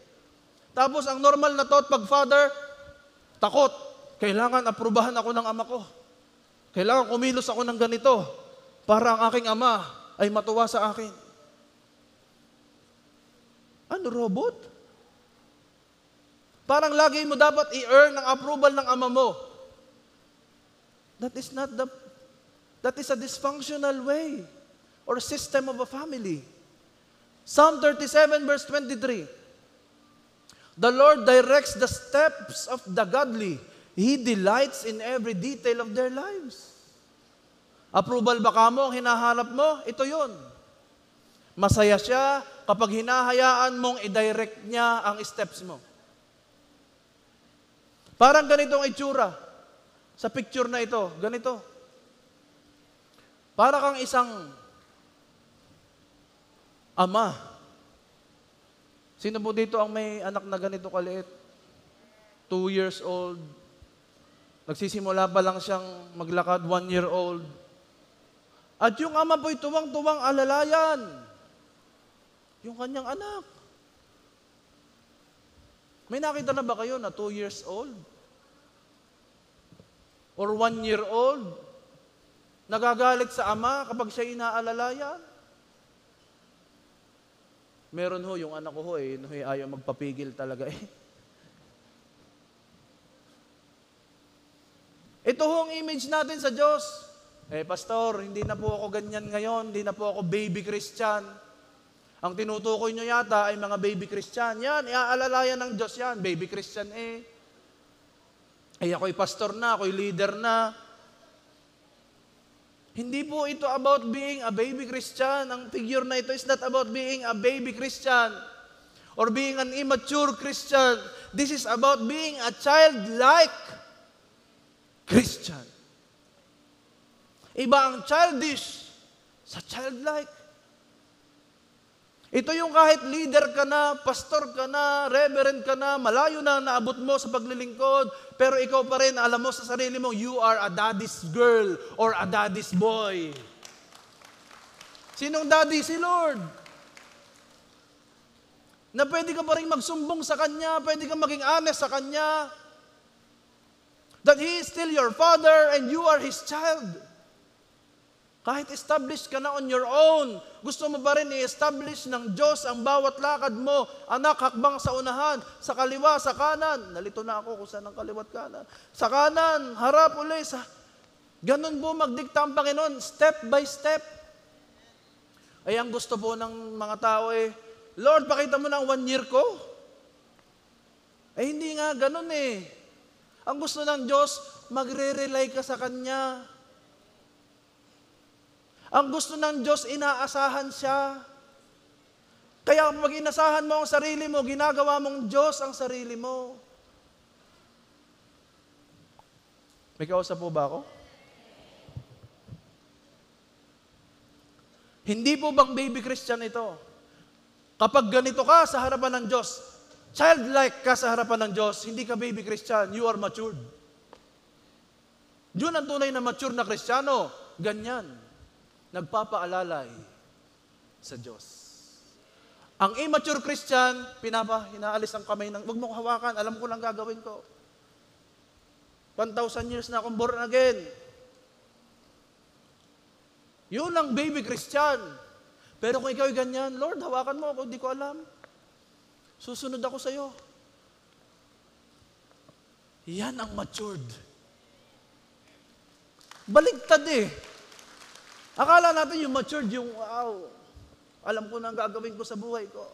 Tapos ang normal na thought pag father, takot. Kailangan aprubahan ako ng ama ko. Kailangan kumilos ako ng ganito para ang aking ama ay matuwa sa akin. Ano, robot? Parang lagi mo dapat i-earn ang approval ng ama mo. That is a dysfunctional way or system of a family. Psalm 37 verse 23. The Lord directs the steps of the godly. He delights in every detail of their lives. Approval ba kamo ang hinahanap mo? Ito yun. Masaya siya kapag hinahayaan mong i-direct niya ang steps mo. Parang ganitong itsura sa picture na ito. Ganito. Para kang isang ama. Sino po dito ang may anak na ganito kaliit? 2 years old. Nagsisimula pa lang siyang maglakad, 1 year old. At yung ama po'y tuwang-tuwang alalayan. Yung kanyang anak. May nakita na ba kayo na 2 years old? Or 1 year old? Nagagalit sa ama kapag siya inaalalayan? Meron ho, yung anak ko ayaw magpapigil talaga . Ito Ito ho ang image natin sa Diyos. Pastor, hindi na po ako ganyan ngayon, hindi na po ako baby Christian. Ang tinutukoy nyo yata ay mga baby Christian. Yan, iaalalayan ng Diyos yan, baby Christian ako'y pastor na, ako'y leader na. Hindi po ito about being a baby Christian. Ang figure na ito is not about being a baby Christian or being an immature Christian. This is about being a childlike Christian. Iba ang childish sa childlike. Ito yung kahit leader ka na, pastor ka na, reverend ka na, malayo na naabot mo sa paglilingkod, pero ikaw pa rin, alam mo sa sarili mo, you are a daddy's girl or a daddy's boy. Sinong daddy? Si Lord. Na pwede ka pa rin magsumbong sa Kanya, pwede ka maging honest sa Kanya, that He is still your Father and you are His child. Kahit established ka na on your own, gusto mo ba rin i-establish ng Diyos ang bawat lakad mo? Anak, hakbang sa unahan, sa kaliwa, sa kanan. Nalito na ako kung saan ang kaliwat kanan. Sa kanan, harap uli. Ganun po magdikta ang Panginoon, step by step. Ay ang gusto po ng mga tao Lord, pakita mo na ang 1 year ko. Hindi nga ganun Ang gusto ng Diyos, magre-rely ka sa Kanya. Ang gusto ng Diyos, inaasahan siya. Kaya pag inasahan mo ang sarili mo, ginagawa mong Diyos ang sarili mo. May kausap po ba ako? Hindi po bang baby Christian ito? Kapag ganito ka sa harapan ng Diyos, childlike ka sa harapan ng Diyos, hindi ka baby Christian, you are matured. Yun ang tunay na mature na Kristiyano. Ganyan. Nagpapaalalay sa Diyos. Ang immature Christian, hinaalis ang kamay wag mo ko hawakan, alam ko lang gagawin ko. 1,000 years na akong born again. Yun ang baby Christian. Pero kung ikaw ay ganyan, Lord, hawakan mo ako, di ko alam. Susunod ako sa iyo. Yan ang matured. Baligtad Akala natin yung matured, yung wow, alam ko na ang gagawin ko sa buhay ko.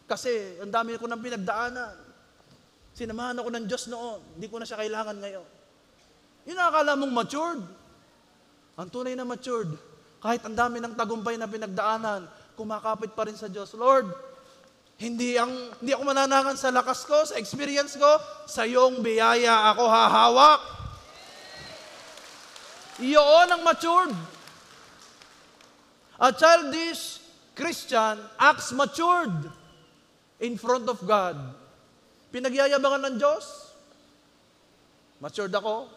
Kasi ang dami ko ng pinagdaanan. Sinamahan ako ng Diyos noon, hindi ko na siya kailangan ngayon. Yun ang akala mong matured. Ang tunay na matured, kahit ang dami ng tagumpay na pinagdaanan, kumakapit pa rin sa Diyos. Lord, hindi ako mananangan sa lakas ko, sa experience ko, sa iyong biyaya ako hahawak. Iyon ang matured. A childish Christian acts matured in front of God. Pinagyayabangan ng Diyos. Matured ako.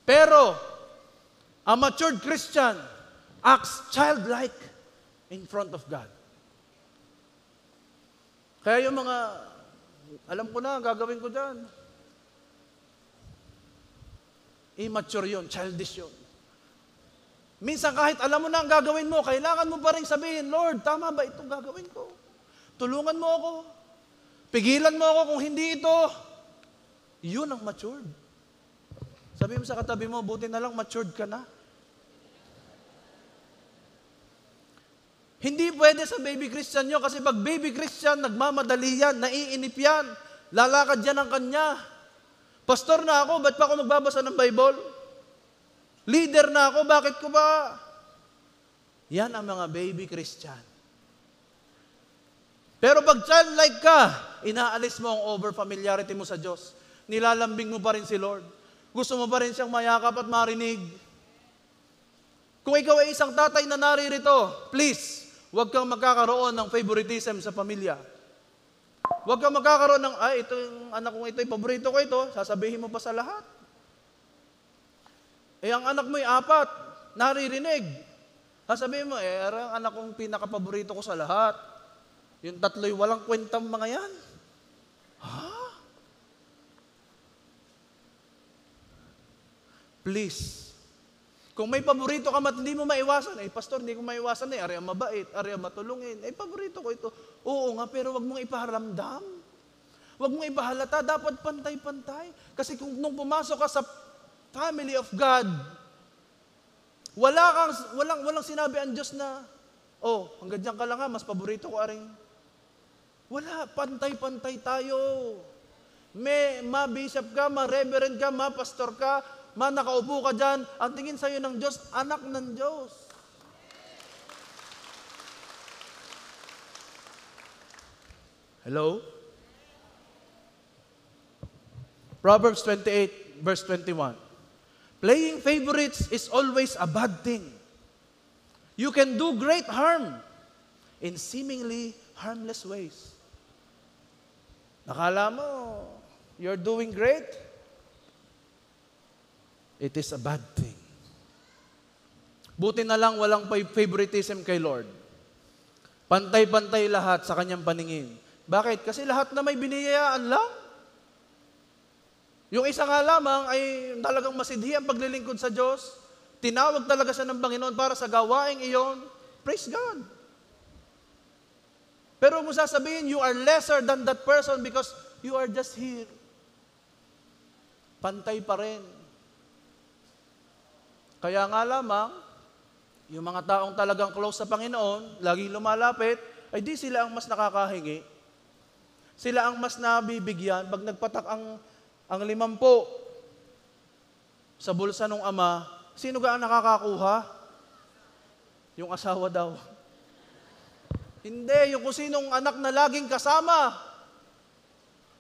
Pero, a matured Christian acts childlike in front of God. Kaya yung mga, alam ko na, gagawin ko dyan. Immature yun, childish yun. Minsan kahit alam mo na ang gagawin mo, kailangan mo pa rin sabihin, Lord, tama ba itong gagawin ko? Tulungan mo ako. Pigilan mo ako kung hindi ito. Yun ang matured. Sabi mo sa katabi mo, buti na lang matured ka na. Hindi pwede sa baby Christian nyo kasi pag baby Christian, nagmamadali yan, naiinip yan, lalakad yan ang kanya. Pastor na ako, ba't pa ako magbabasa ng Bible? Leader na ako, bakit ko ba? Yan ang mga baby Christian. Pero pag childlike ka, inaalis mo ang over-familiarity mo sa Diyos. Nilalambing mo pa rin si Lord. Gusto mo pa rin siyang mayakap at marinig. Kung ikaw ay isang tatay na naririto, please, huwag kang magkakaroon ng favoritism sa pamilya. Huwag kang magkakaroon ng, ito yung anak kong ito, paborito ko ito, sasabihin mo pa sa lahat. Ang anak mo 4, naririnig. Sasabihin mo, ang anak kong pinaka-paborito ko sa lahat. Yung 3 walang kwentang mga yan. Please. Kung may paborito ka mat hindi mo maiwasan, pastor, hindi ko maiwasan ari ang mabait, ari ang matulungin. Paborito ko ito. Oo nga, pero wag mong ipaharamdam. Huwag mong ibahalata, dapat pantay-pantay. Kasi kung nung pumasok ka sa family of God, walang sinabi ang Diyos na, oh, hanggang dyan ka lang ha, mas paborito ko aring. Wala, pantay-pantay tayo. May ma-bishop ka, ma-reverend ka, ma-pastor ka, nakaupo ka dyan, ang tingin sa'yo ng Diyos, anak ng Diyos. Hello? Proverbs 28, verse 21. Playing favorites is always a bad thing. You can do great harm in seemingly harmless ways. Nakala mo, you're doing great? It is a bad thing. Buti na lang walang favoritism kay Lord. Pantay-pantay lahat sa kanyang paningin. Bakit? Kasi lahat na may biniyayaan lang. Yung isa nga lamang ay talagang masidhi ang paglilingkod sa Diyos. Tinawag talaga siya ng Panginoon para sa gawaing iyon. Praise God. Pero mo sasabihin, you are lesser than that person because you are just here. Pantay pa rin. Kaya nga lamang, yung mga taong talagang close sa Panginoon, laging lumalapit, ay di sila ang mas nakakahingi. Sila ang mas nabibigyan. Pag nagpatak ang 50 sa bulsa ng ama, sino ga ang nakakakuha? Yung asawa daw. Hindi, yung kung sinong anak na laging kasama.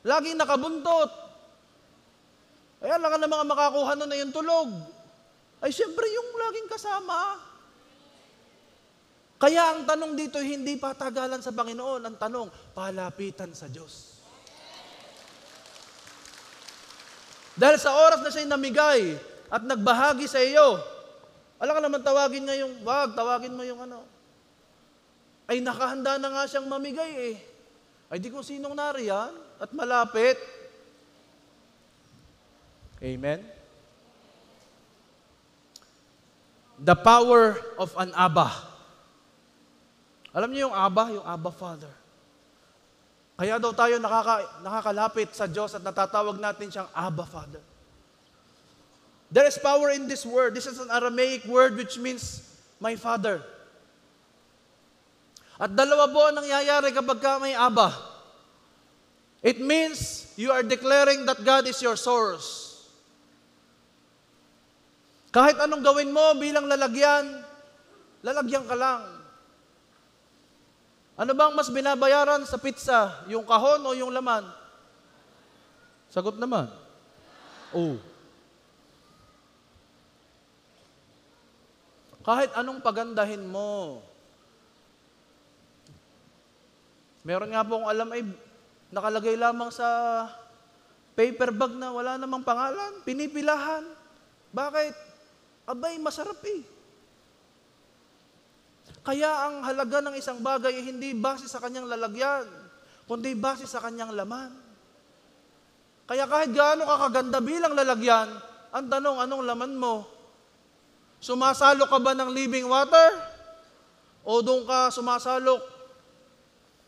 Laging nakabuntot. Kaya lang ng mga makakuha nun na yung tulog. Ay siyempre yung laging kasama. Kaya ang tanong dito, hindi patagalan sa Panginoon. Ang tanong, palapitan sa Diyos. Dahil sa oras na siya'y namigay at nagbahagi sa iyo, alam ka naman tawagin nga yung, tawagin mo yung ano. Ay nakahanda na nga siyang mamigay eh. Ay di kung sinong nariyan at malapit. Amen? The power of an Abba. Alam niyo yung Abba Father. Kaya daw tayo nakakalapit sa Diyos at natatawag natin siyang Abba Father. There is power in this word. This is an Aramaic word which means my Father. At dalawa po ang nangyayari kapag ka may Abba. It means you are declaring that God is your source. Kahit anong gawin mo bilang lalagyan ka lang. Ano bang mas binabayaran sa pizza? Yung kahon o yung laman? Sagot naman. Oh. Kahit anong pagandahin mo. Meron nga po akong alam ay nakalagay lamang sa paper bag na wala namang pangalan. Pinipilahan. Bakit? Abay, masarap eh. Kaya ang halaga ng isang bagay ay hindi base sa kanyang lalagyan, kundi base sa kanyang laman. Kaya kahit gaano kakaganda bilang lalagyan, ang tanong, anong laman mo? Sumasalo ka ba ng living water? O doon ka sumasalok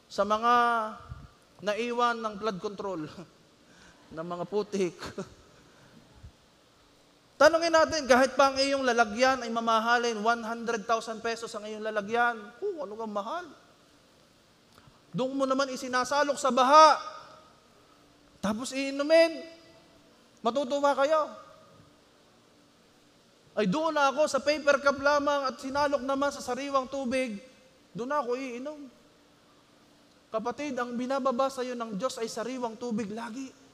sa mga naiwan ng blood control, ng mga putik? Tanungin natin, kahit pa ang iyong lalagyan ay mamahalin, 100,000 pesos ang iyong lalagyan. Ano kang mahal? Doon mo naman isinasalok sa baha. Tapos iinumin. Matutuwa kayo. Ay doon na ako sa paper cup lamang at sinalok naman sa sariwang tubig. Doon na ako iinom. Kapatid, ang binababa sa iyo ng Diyos ay sariwang tubig lagi.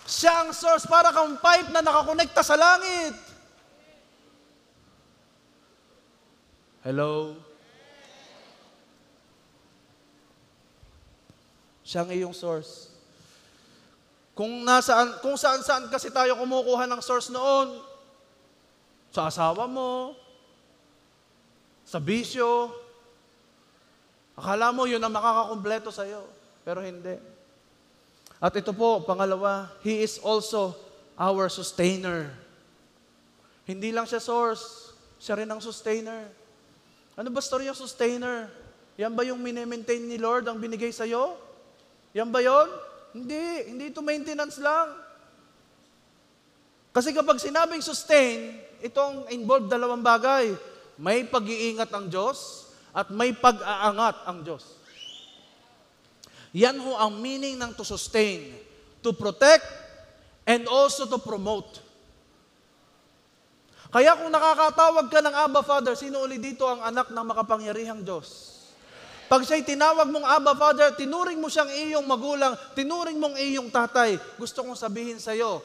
Siya ang source para kang pipe na nakakonekta sa langit. Hello? Siya ang iyong source. Kung saan kasi tayo kumukuha ng source noon, sa asawa mo, sa bisyo, akala mo yun ang makakakumpleto sa iyo, pero hindi. At ito po, pangalawa, He is also our sustainer. Hindi lang siya source, siya rin ang sustainer. Ano ba story yung sustainer? Yan ba yung mini-maintain ni Lord ang binigay sa'yo? Yan ba yun? Hindi ito maintenance lang. Kasi kapag sinabing sustain, itong involved dalawang bagay. May pag-iingat ang Diyos at may pag-aangat ang Diyos. Yan ho ang meaning ng to sustain, to protect, and also to promote. Kaya kung nakakatawag ka ng Abba Father, sino uli dito ang anak ng makapangyarihang Diyos? Pag siya'y tinawag mong Abba Father, tinuring mo siyang iyong magulang, tinuring mong iyong tatay, gusto kong sabihin sa'yo,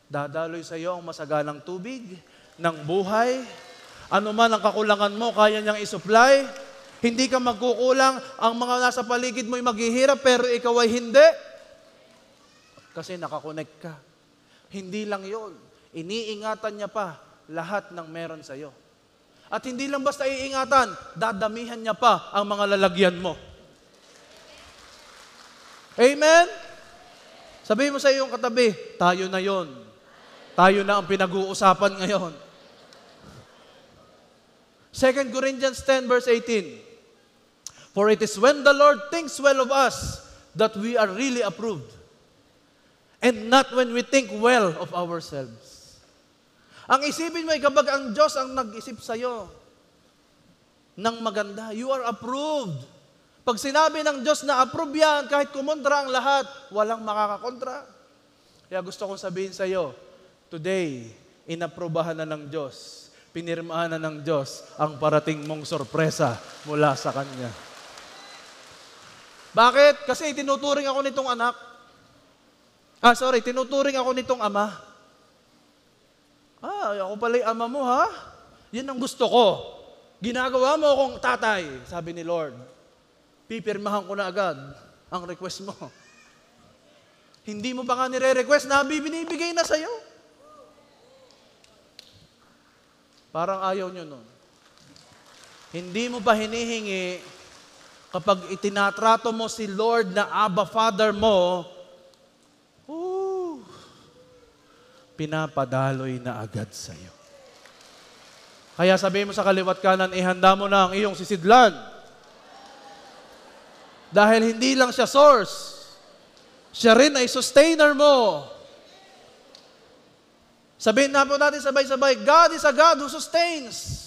dadaloy sa'yo ang masaganang tubig, ng buhay, ano man ang kakulangan mo, kaya niyang isupply, hindi ka magkukulang, ang mga nasa paligid mo'y maghihirap, pero ikaw ay hindi. Kasi nakakonect ka. Hindi lang yon, iniingatan niya pa lahat ng meron sa'yo. At hindi lang basta iingatan, dadamihan niya pa ang mga lalagyan mo. Amen? Sabihin mo sa iyong katabi, tayo na yon. Tayo na ang pinag-uusapan ngayon. 2 Corinthians 10 verse 18. For it is when the Lord thinks well of us that we are really approved, and not when we think well of ourselves. Ang isipin mo ay kapag ang Diyos ang nag-isip sa'yo ng maganda, you are approved. Pag sinabi ng Diyos na approve yan, kahit kumontra ang lahat, walang makakakontra. Kaya gusto kong sabihin sa'yo, today, inaprubahan na ng Diyos, pinirmahan na ng Diyos ang parating mong sorpresa mula sa Kanya. Bakit? Kasi tinuturing ako nitong anak. Tinuturing ako nitong ama. Ako pala yung ama mo, ha? Yan ang gusto ko. Ginagawa mo akong tatay, sabi ni Lord. Pipirmahan ko na agad ang request mo. Hindi mo pa nga nire-request na binibigay na sa'yo. Parang ayaw nyo nun. Hindi mo pa hinihingi kapag itinatrato mo si Lord na Abba Father mo, pinapadaloy na agad sa iyo. Kaya sabihin mo sa kaliwat kanan, ihanda mo na ang iyong sisidlan. Dahil hindi lang siya source, siya rin ay sustainer mo. Sabihin na po natin sabay-sabay, God is a God who sustains.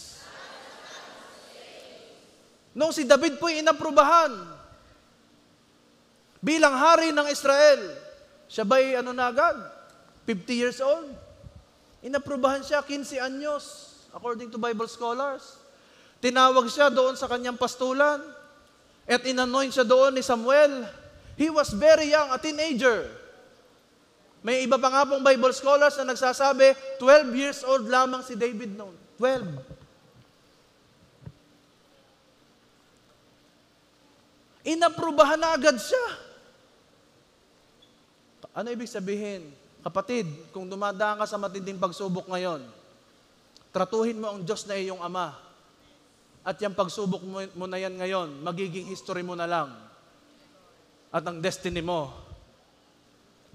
Nung si David po'y inaprubahan bilang hari ng Israel, siya ba'y na agad? 50 years old. Inaprubahan siya, 15 anyos, according to Bible scholars. Tinawag siya doon sa kanyang pastulan at inanoint siya doon ni Samuel. He was very young, a teenager. May iba pa nga pong Bible scholars na nagsasabi, 12 years old lamang si David noon. 12. Inaprubahan na agad siya. Ano ibig sabihin? Kapatid, kung dumadaan ka sa matinding pagsubok ngayon, tratuhin mo ang Diyos na iyong Ama. At yung pagsubok mo na yan ngayon, magiging history mo na lang. At ang destiny mo,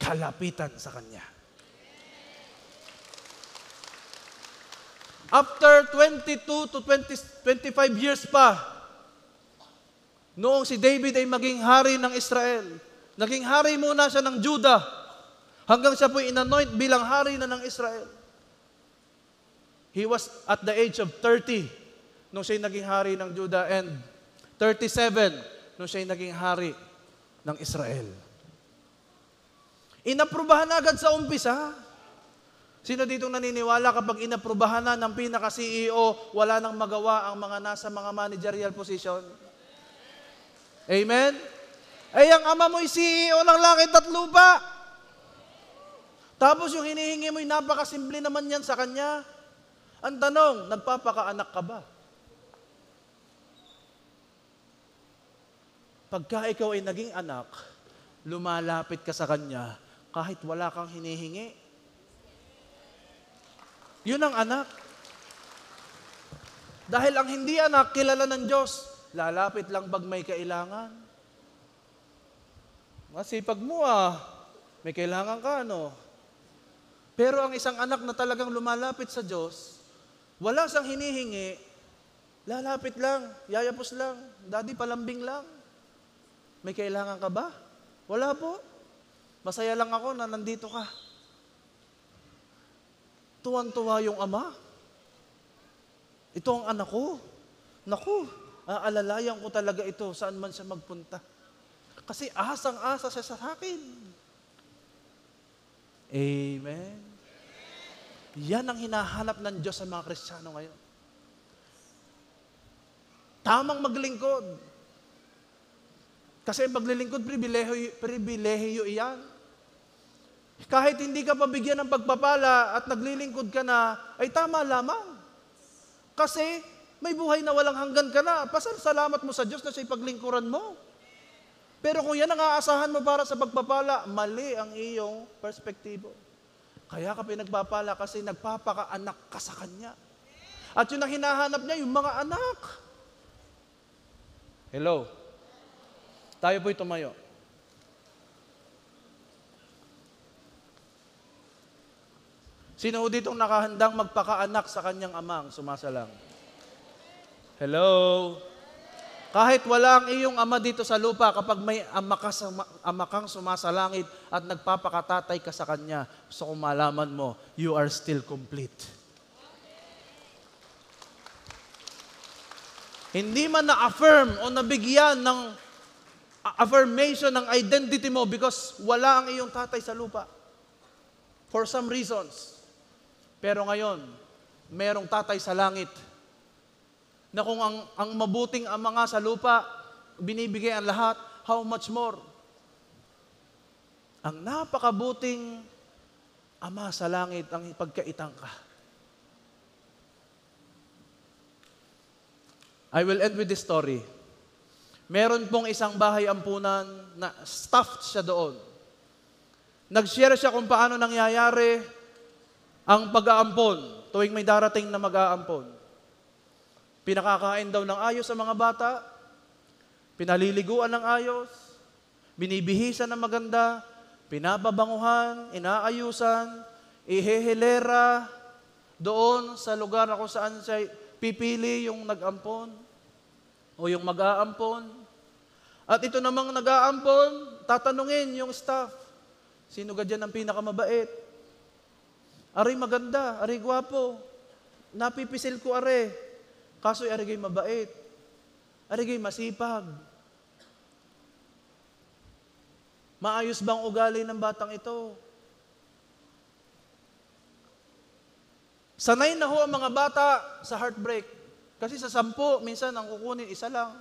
kalapitan sa Kanya. After 22 to 25 years pa, noong si David ay maging hari ng Israel, naging hari muna siya ng Judah, hanggang siya po'y inanoint bilang hari na ng Israel. He was at the age of 30 nung siya'y naging hari ng Judah and 37 nung siya'y naging hari ng Israel. Inaprubahan na agad sa umpisa. Sino ditong naniniwala kapag inaprubahan na ng pinaka-CEO, wala nang magawa ang mga nasa mga managerial position? Amen? Ay, ang ama mo'y CEO ng langit at lupa. Tapos yung hinihingi mo'y napakasimple naman yan sa Kanya. Ang tanong, nagpapakaanak ka ba? Pagka ikaw ay naging anak, lumalapit ka sa Kanya kahit wala kang hinihingi. Yun ang anak. Dahil ang hindi anak, kilala ng Diyos, lalapit lang pag may kailangan. Masipag mo may kailangan ka, Pero ang isang anak na talagang lumalapit sa Diyos, wala siyang hinihingi, Lalapit lang, yayapos lang, daddy palambing lang. May kailangan ka ba? Wala po. Masaya lang ako na nandito ka. Tuwan-tuwa yung ama. Ito ang anak ko. Naku, aalalayan ko talaga ito saan man siya magpunta. Kasi asang-asa siya sa akin. Amen. Yan ang hinahanap ng Diyos sa mga Kristiyano ngayon. Tamang maglingkod. Kasi maglilingkod, pribilehiyo iyan. Kahit hindi ka pabigyan ng pagpapala at naglilingkod ka na, ay tama lamang. Kasi may buhay na walang hanggan ka na. Pasalamat mo sa Diyos na siya'y paglingkuran mo. Pero kung yan ang aasahan mo para sa pagpapala, mali ang iyong perspektibo. Kaya ka pinagpapala kasi nagpapakaanak ka sa Kanya. At yun ang hinahanap niya, yung mga anak. Hello? Tayo po'y tumayo. Sino ditong nakahandang magpakaanak sa kanyang amang sumasalang? Hello? Kahit wala ang iyong ama dito sa lupa, kapag may ama kang sumasalangit at nagpapakatatay ka sa kanya, gusto kong malaman mo, you are still complete. Hindi man na-affirm o nabigyan ng affirmation ng identity mo because wala ang iyong tatay sa lupa. For some reasons. Pero ngayon, merong tatay sa langit na kung ang mabuting ama nga sa lupa, binibigay ang lahat, how much more? Ang napakabuting ama sa langit ang ipagkaitang ka. I will end with this story. Meron pong isang bahay ampunan na stuffed siya doon. Nag-share siya kung paano nangyayari ang pag-aampon tuwing may darating na mag-aampon. Pinakakain daw ng ayos sa mga bata, pinaliliguan ng ayos, binibihisan ng maganda, pinababanguhan, inaayusan, ihehilera doon sa lugar na kung saan siya pipili yung nag-ampon o yung mag-aampon. At ito namang nag-aampon, tatanungin yung staff, sino ka dyan ang pinakamabait? Aray maganda, aray gwapo, napipisil ko are, kaso'y arigay mabait, arigay masipag. Maayos bang ugali ng batang ito? Sanay na ho ang mga bata sa heartbreak. Kasi sa 10, minsan ang kukunin, isa lang,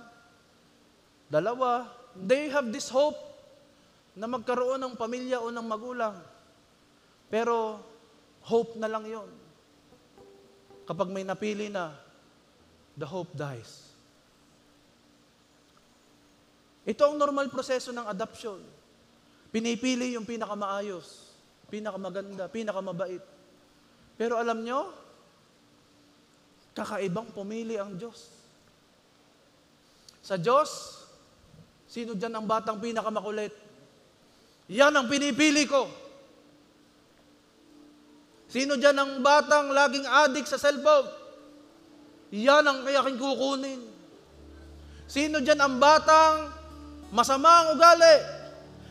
2. They have this hope na magkaroon ng pamilya o ng magulang. Pero, hope na lang yon. Kapag may napili na, the hope dies. Ito ang normal proseso ng adoption. Pinipili yung pinakamaayos, pinakamaganda, pinakamabait. Pero alam nyo, kakaibang pumili ang Diyos. Sa Diyos, sino dyan ang batang pinakamakulit? Yan ang pinipili ko. Sino dyan ang batang laging addict sa cellphone? Yan ang aking kukunin. Sino dyan ang batang masama ang ugali?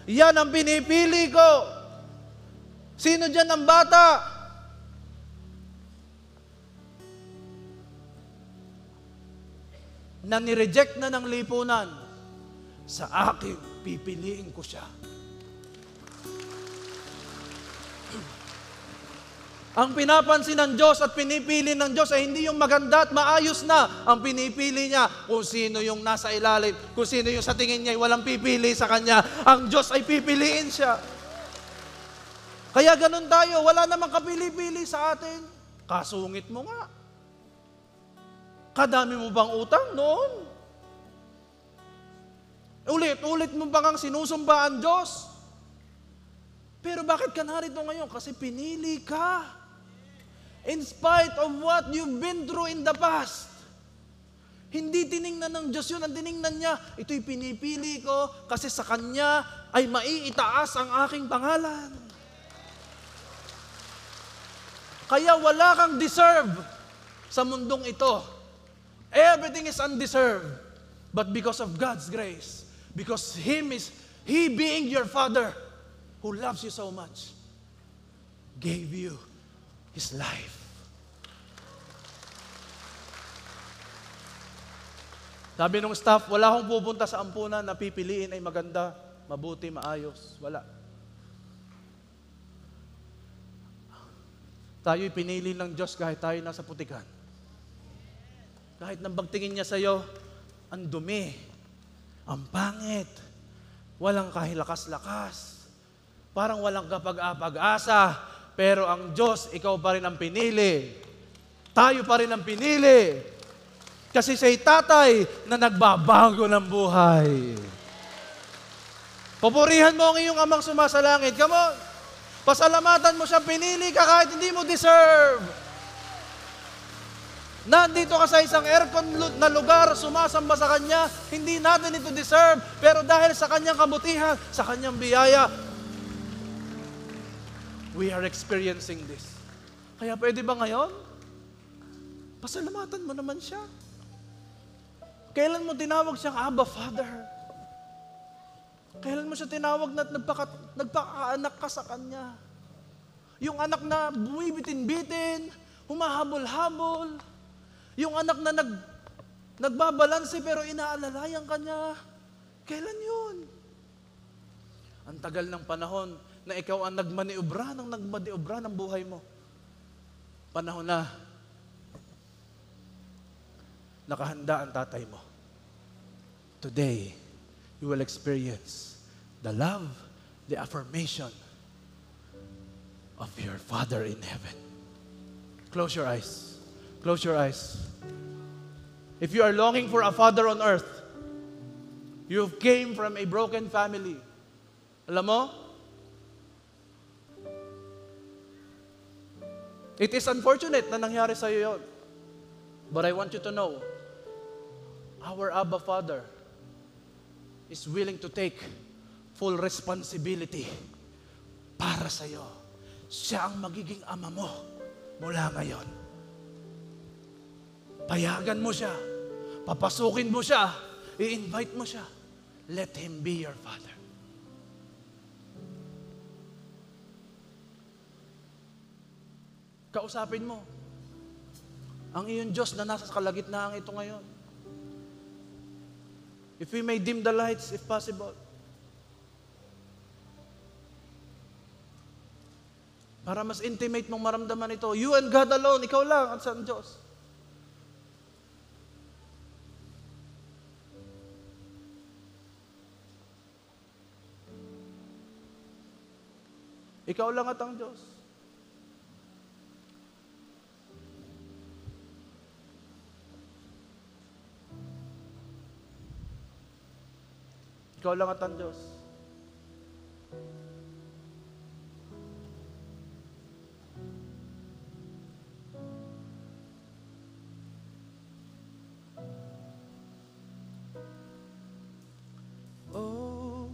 Yan ang pinipili ko. Sino dyan ang bata na nireject na ng lipunan? Sa akin, pipiliin ko siya. Ang pinapansin ng Diyos at pinipili ng Diyos ay hindi yung maganda at maayos na. Ang pinipili niya kung sino yung nasa ilalim, kung sino yung sa tingin niya ay walang pipili sa Kanya. Ang Diyos ay pipiliin siya. Kaya ganun tayo, wala namang kapili-pili sa atin. Kasungit mo nga. Kadami mo bang utang noon? Ulit-ulit mo bang sinusumba ang Diyos? Pero bakit ka narito ngayon? Kasi pinili ka. In spite of what you've been through in the past. Hindi tiningnan ng Diyos yun. Ang tiningnan niya, ito'y pinipili ko kasi sa Kanya ay maiitaas ang aking pangalan. Kaya wala kang deserve sa mundong ito. Everything is undeserved. But because of God's grace, because He being your Father, who loves you so much, gave you His life. Sabi nung staff, wala akong pupunta sa ampunan na pipiliin ay maganda, mabuti, maayos. Wala. Tayo'y pinili ng Diyos kahit tayo nasa putikan. Kahit nang pagtingin niya sa'yo, ang dumi, ang pangit, walang kahilakas-lakas, parang walang kapag-apag-asa, pero ang Diyos, ikaw pa rin ang pinili. Tayo pa rin ang pinili. Kasi siya'y tatay na nagbabago ng buhay. Pupurihan mo ang iyong amang sumasalangit. Come on. Pasalamatan mo siyang pinili ka kahit hindi mo deserve. Nandito ka sa isang aircon na lugar, sumasamba sa Kanya, hindi natin ito deserve, pero dahil sa Kanyang kabutihan, sa Kanyang biyaya, we are experiencing this. Kaya pwede ba ngayon? Pasalamatan mo naman siya. Kailan mo tinawag siyang Abba Father? Kailan mo siya tinawag na nagpakaanak ka sa Kanya? Yung anak na bumibitin-bitin, humahabol-habol, yung anak na nagbabalanse pero inaalalayan ka niya. Kailan yun? Ang tagal ng panahon na ikaw ang nagmaniobra ng buhay mo. Panahon na nakahanda ang tatay mo. Today, you will experience the love, the affirmation of your Father in heaven. Close your eyes. Close your eyes. If you are longing for a father on earth, you came from a broken family. Alam mo? It is unfortunate na nangyari sa iyo yun. But I want you to know, our Abba Father is willing to take full responsibility para sa iyo. Siya ang magiging ama mo mula ngayon. Payagan mo siya, papasukin mo siya, i-invite mo siya. Let Him be your Father. Kausapin mo ang iyong Diyos na nasa kalagitnaan ito ngayon. If we may dim the lights, if possible. Para mas intimate mong maramdaman ito. You and God alone, ikaw lang at sa Diyos. Ikaw lang at ang Diyos. Ikaw lang at ang Diyos. Oh,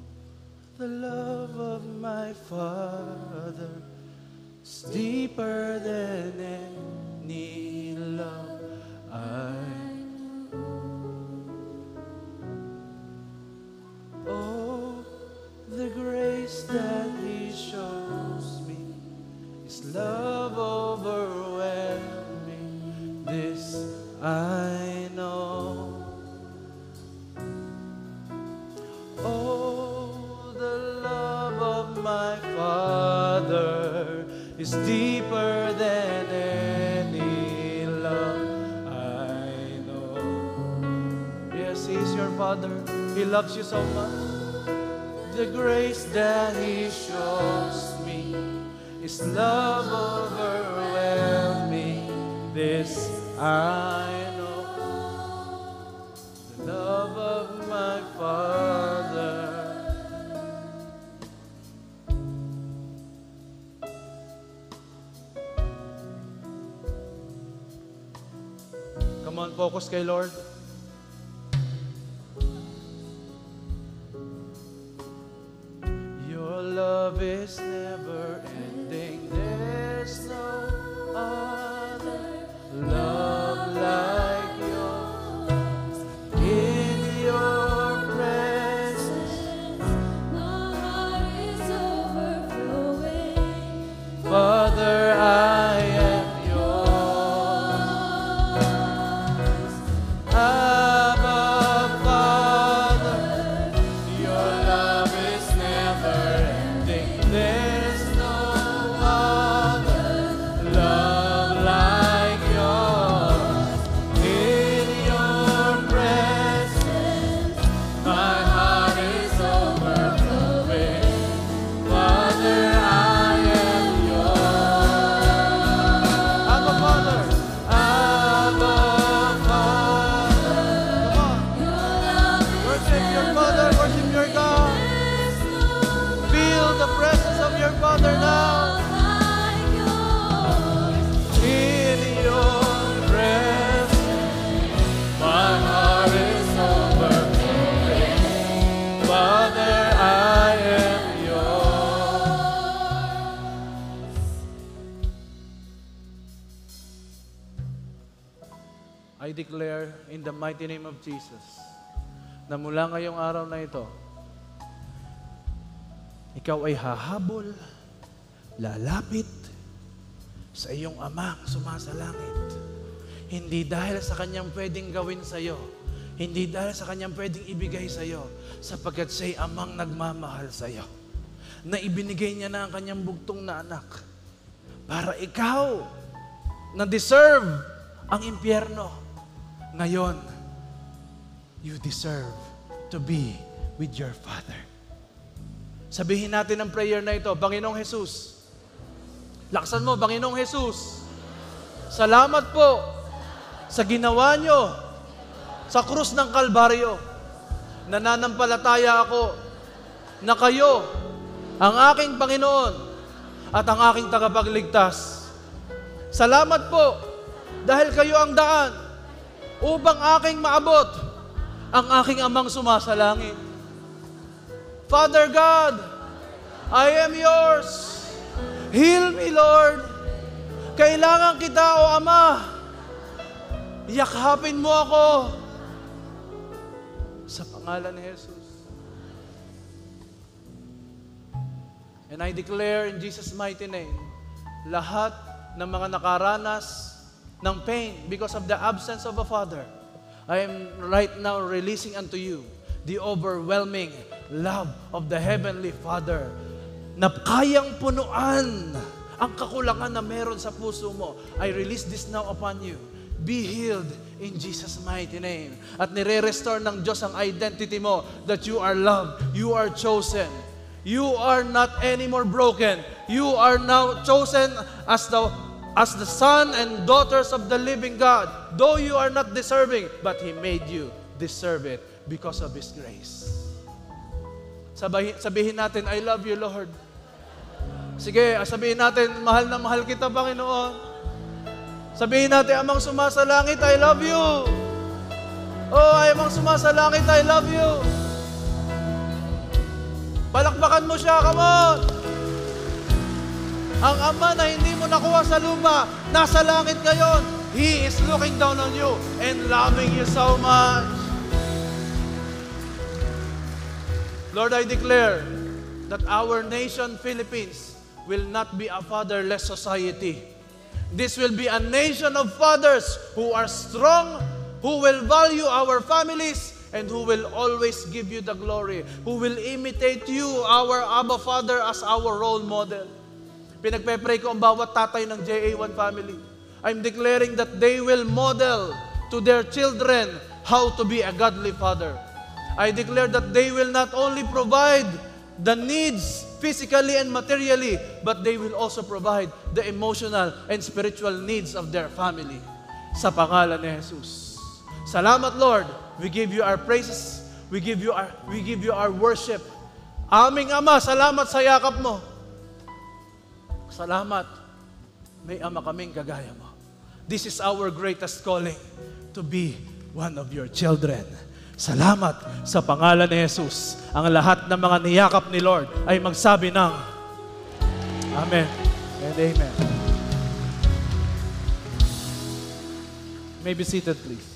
the love of my Father is deeper than any love I know. Oh, the grace that He shows me, His love overwhelming, this I know. Oh, the love of my Father is deeper than any love I know. Yes, He is your Father. He loves you so much. The grace that He shows me is love overwhelming. This I know. The love of my Father. Come on, focus kay Lord. Your love is never ending. There's no other love like yours. Father now. In your presence, my heart is overflowing. Father, I am yours. I declare in the mighty name of Jesus na mula ngayong araw na ito, ikaw ay hahabol, lalapit sa iyong amang sumasalangit. Hindi dahil sa kanyang pwedeng gawin sa iyo, hindi dahil sa kanyang pwedeng ibigay sa iyo, sapagkat siya'y amang nagmamahal sa iyo, na ibinigay niya na ang kanyang bugtong na anak para ikaw na deserve ang impyerno. Ngayon, you deserve to be with your Father. Sabihin natin ang prayer na ito, Panginoong Jesus. Laksan mo, Panginoong Jesus. Salamat po sa ginawa nyo sa krus ng Kalbaryo. Nananampalataya ako na kayo ang aking Panginoon at ang aking tagapagligtas. Salamat po dahil kayo ang daan upang aking maabot ang aking amang sumasalangit. Father God, I am yours. Heal me, Lord. Kailangan kita, O Ama. Yakapin mo ako. Sa pangalan ni Jesus. And I declare in Jesus' mighty name, lahat ng mga nakaranas ng pain because of the absence of a father, I am right now releasing unto you the overwhelming love of the Heavenly Father na kayang punuan ang kakulangan na meron sa puso mo. I release this now upon you. Be healed in Jesus' mighty name. At nire-restore ng Diyos ang identity mo that you are loved, you are chosen. You are not anymore broken. You are now chosen as the son and daughters of the living God. Though you are not deserving, but He made you deserve it because of His grace. Sabihin natin, I love you, Lord. Sige, sabihin natin, mahal na mahal kita, Panginoon. Sabihin natin, amang sumasalangit, I love you. Oh, amang sumasalangit, I love you. Palakpakan mo siya, come on. Ang Ama na hindi mo nakuha sa lupa, nasa langit ngayon. He is looking down on you and loving you so much. Lord, I declare that our nation, Philippines, will not be a fatherless society. This will be a nation of fathers who are strong, who will value our families, and who will always give you the glory, who will imitate you, our Abba Father, as our role model. Pinagpe-pray ko ang bawat tatay ng JA1 family. I'm declaring that they will model to their children how to be a godly father. I declare that they will not only provide the needs physically and materially, but they will also provide the emotional and spiritual needs of their family. Sa pangalan ni Jesus. Salamat, Lord. We give you our praises. We give you our worship. Aming Ama, salamat sa yakap mo. Salamat. May Ama kaming kagaya mo. This is our greatest calling, to be one of your children. Salamat sa pangalan ni Jesus. Ang lahat ng mga niyakap ni Lord ay magsabi ng Amen and Amen. You may be seated, please.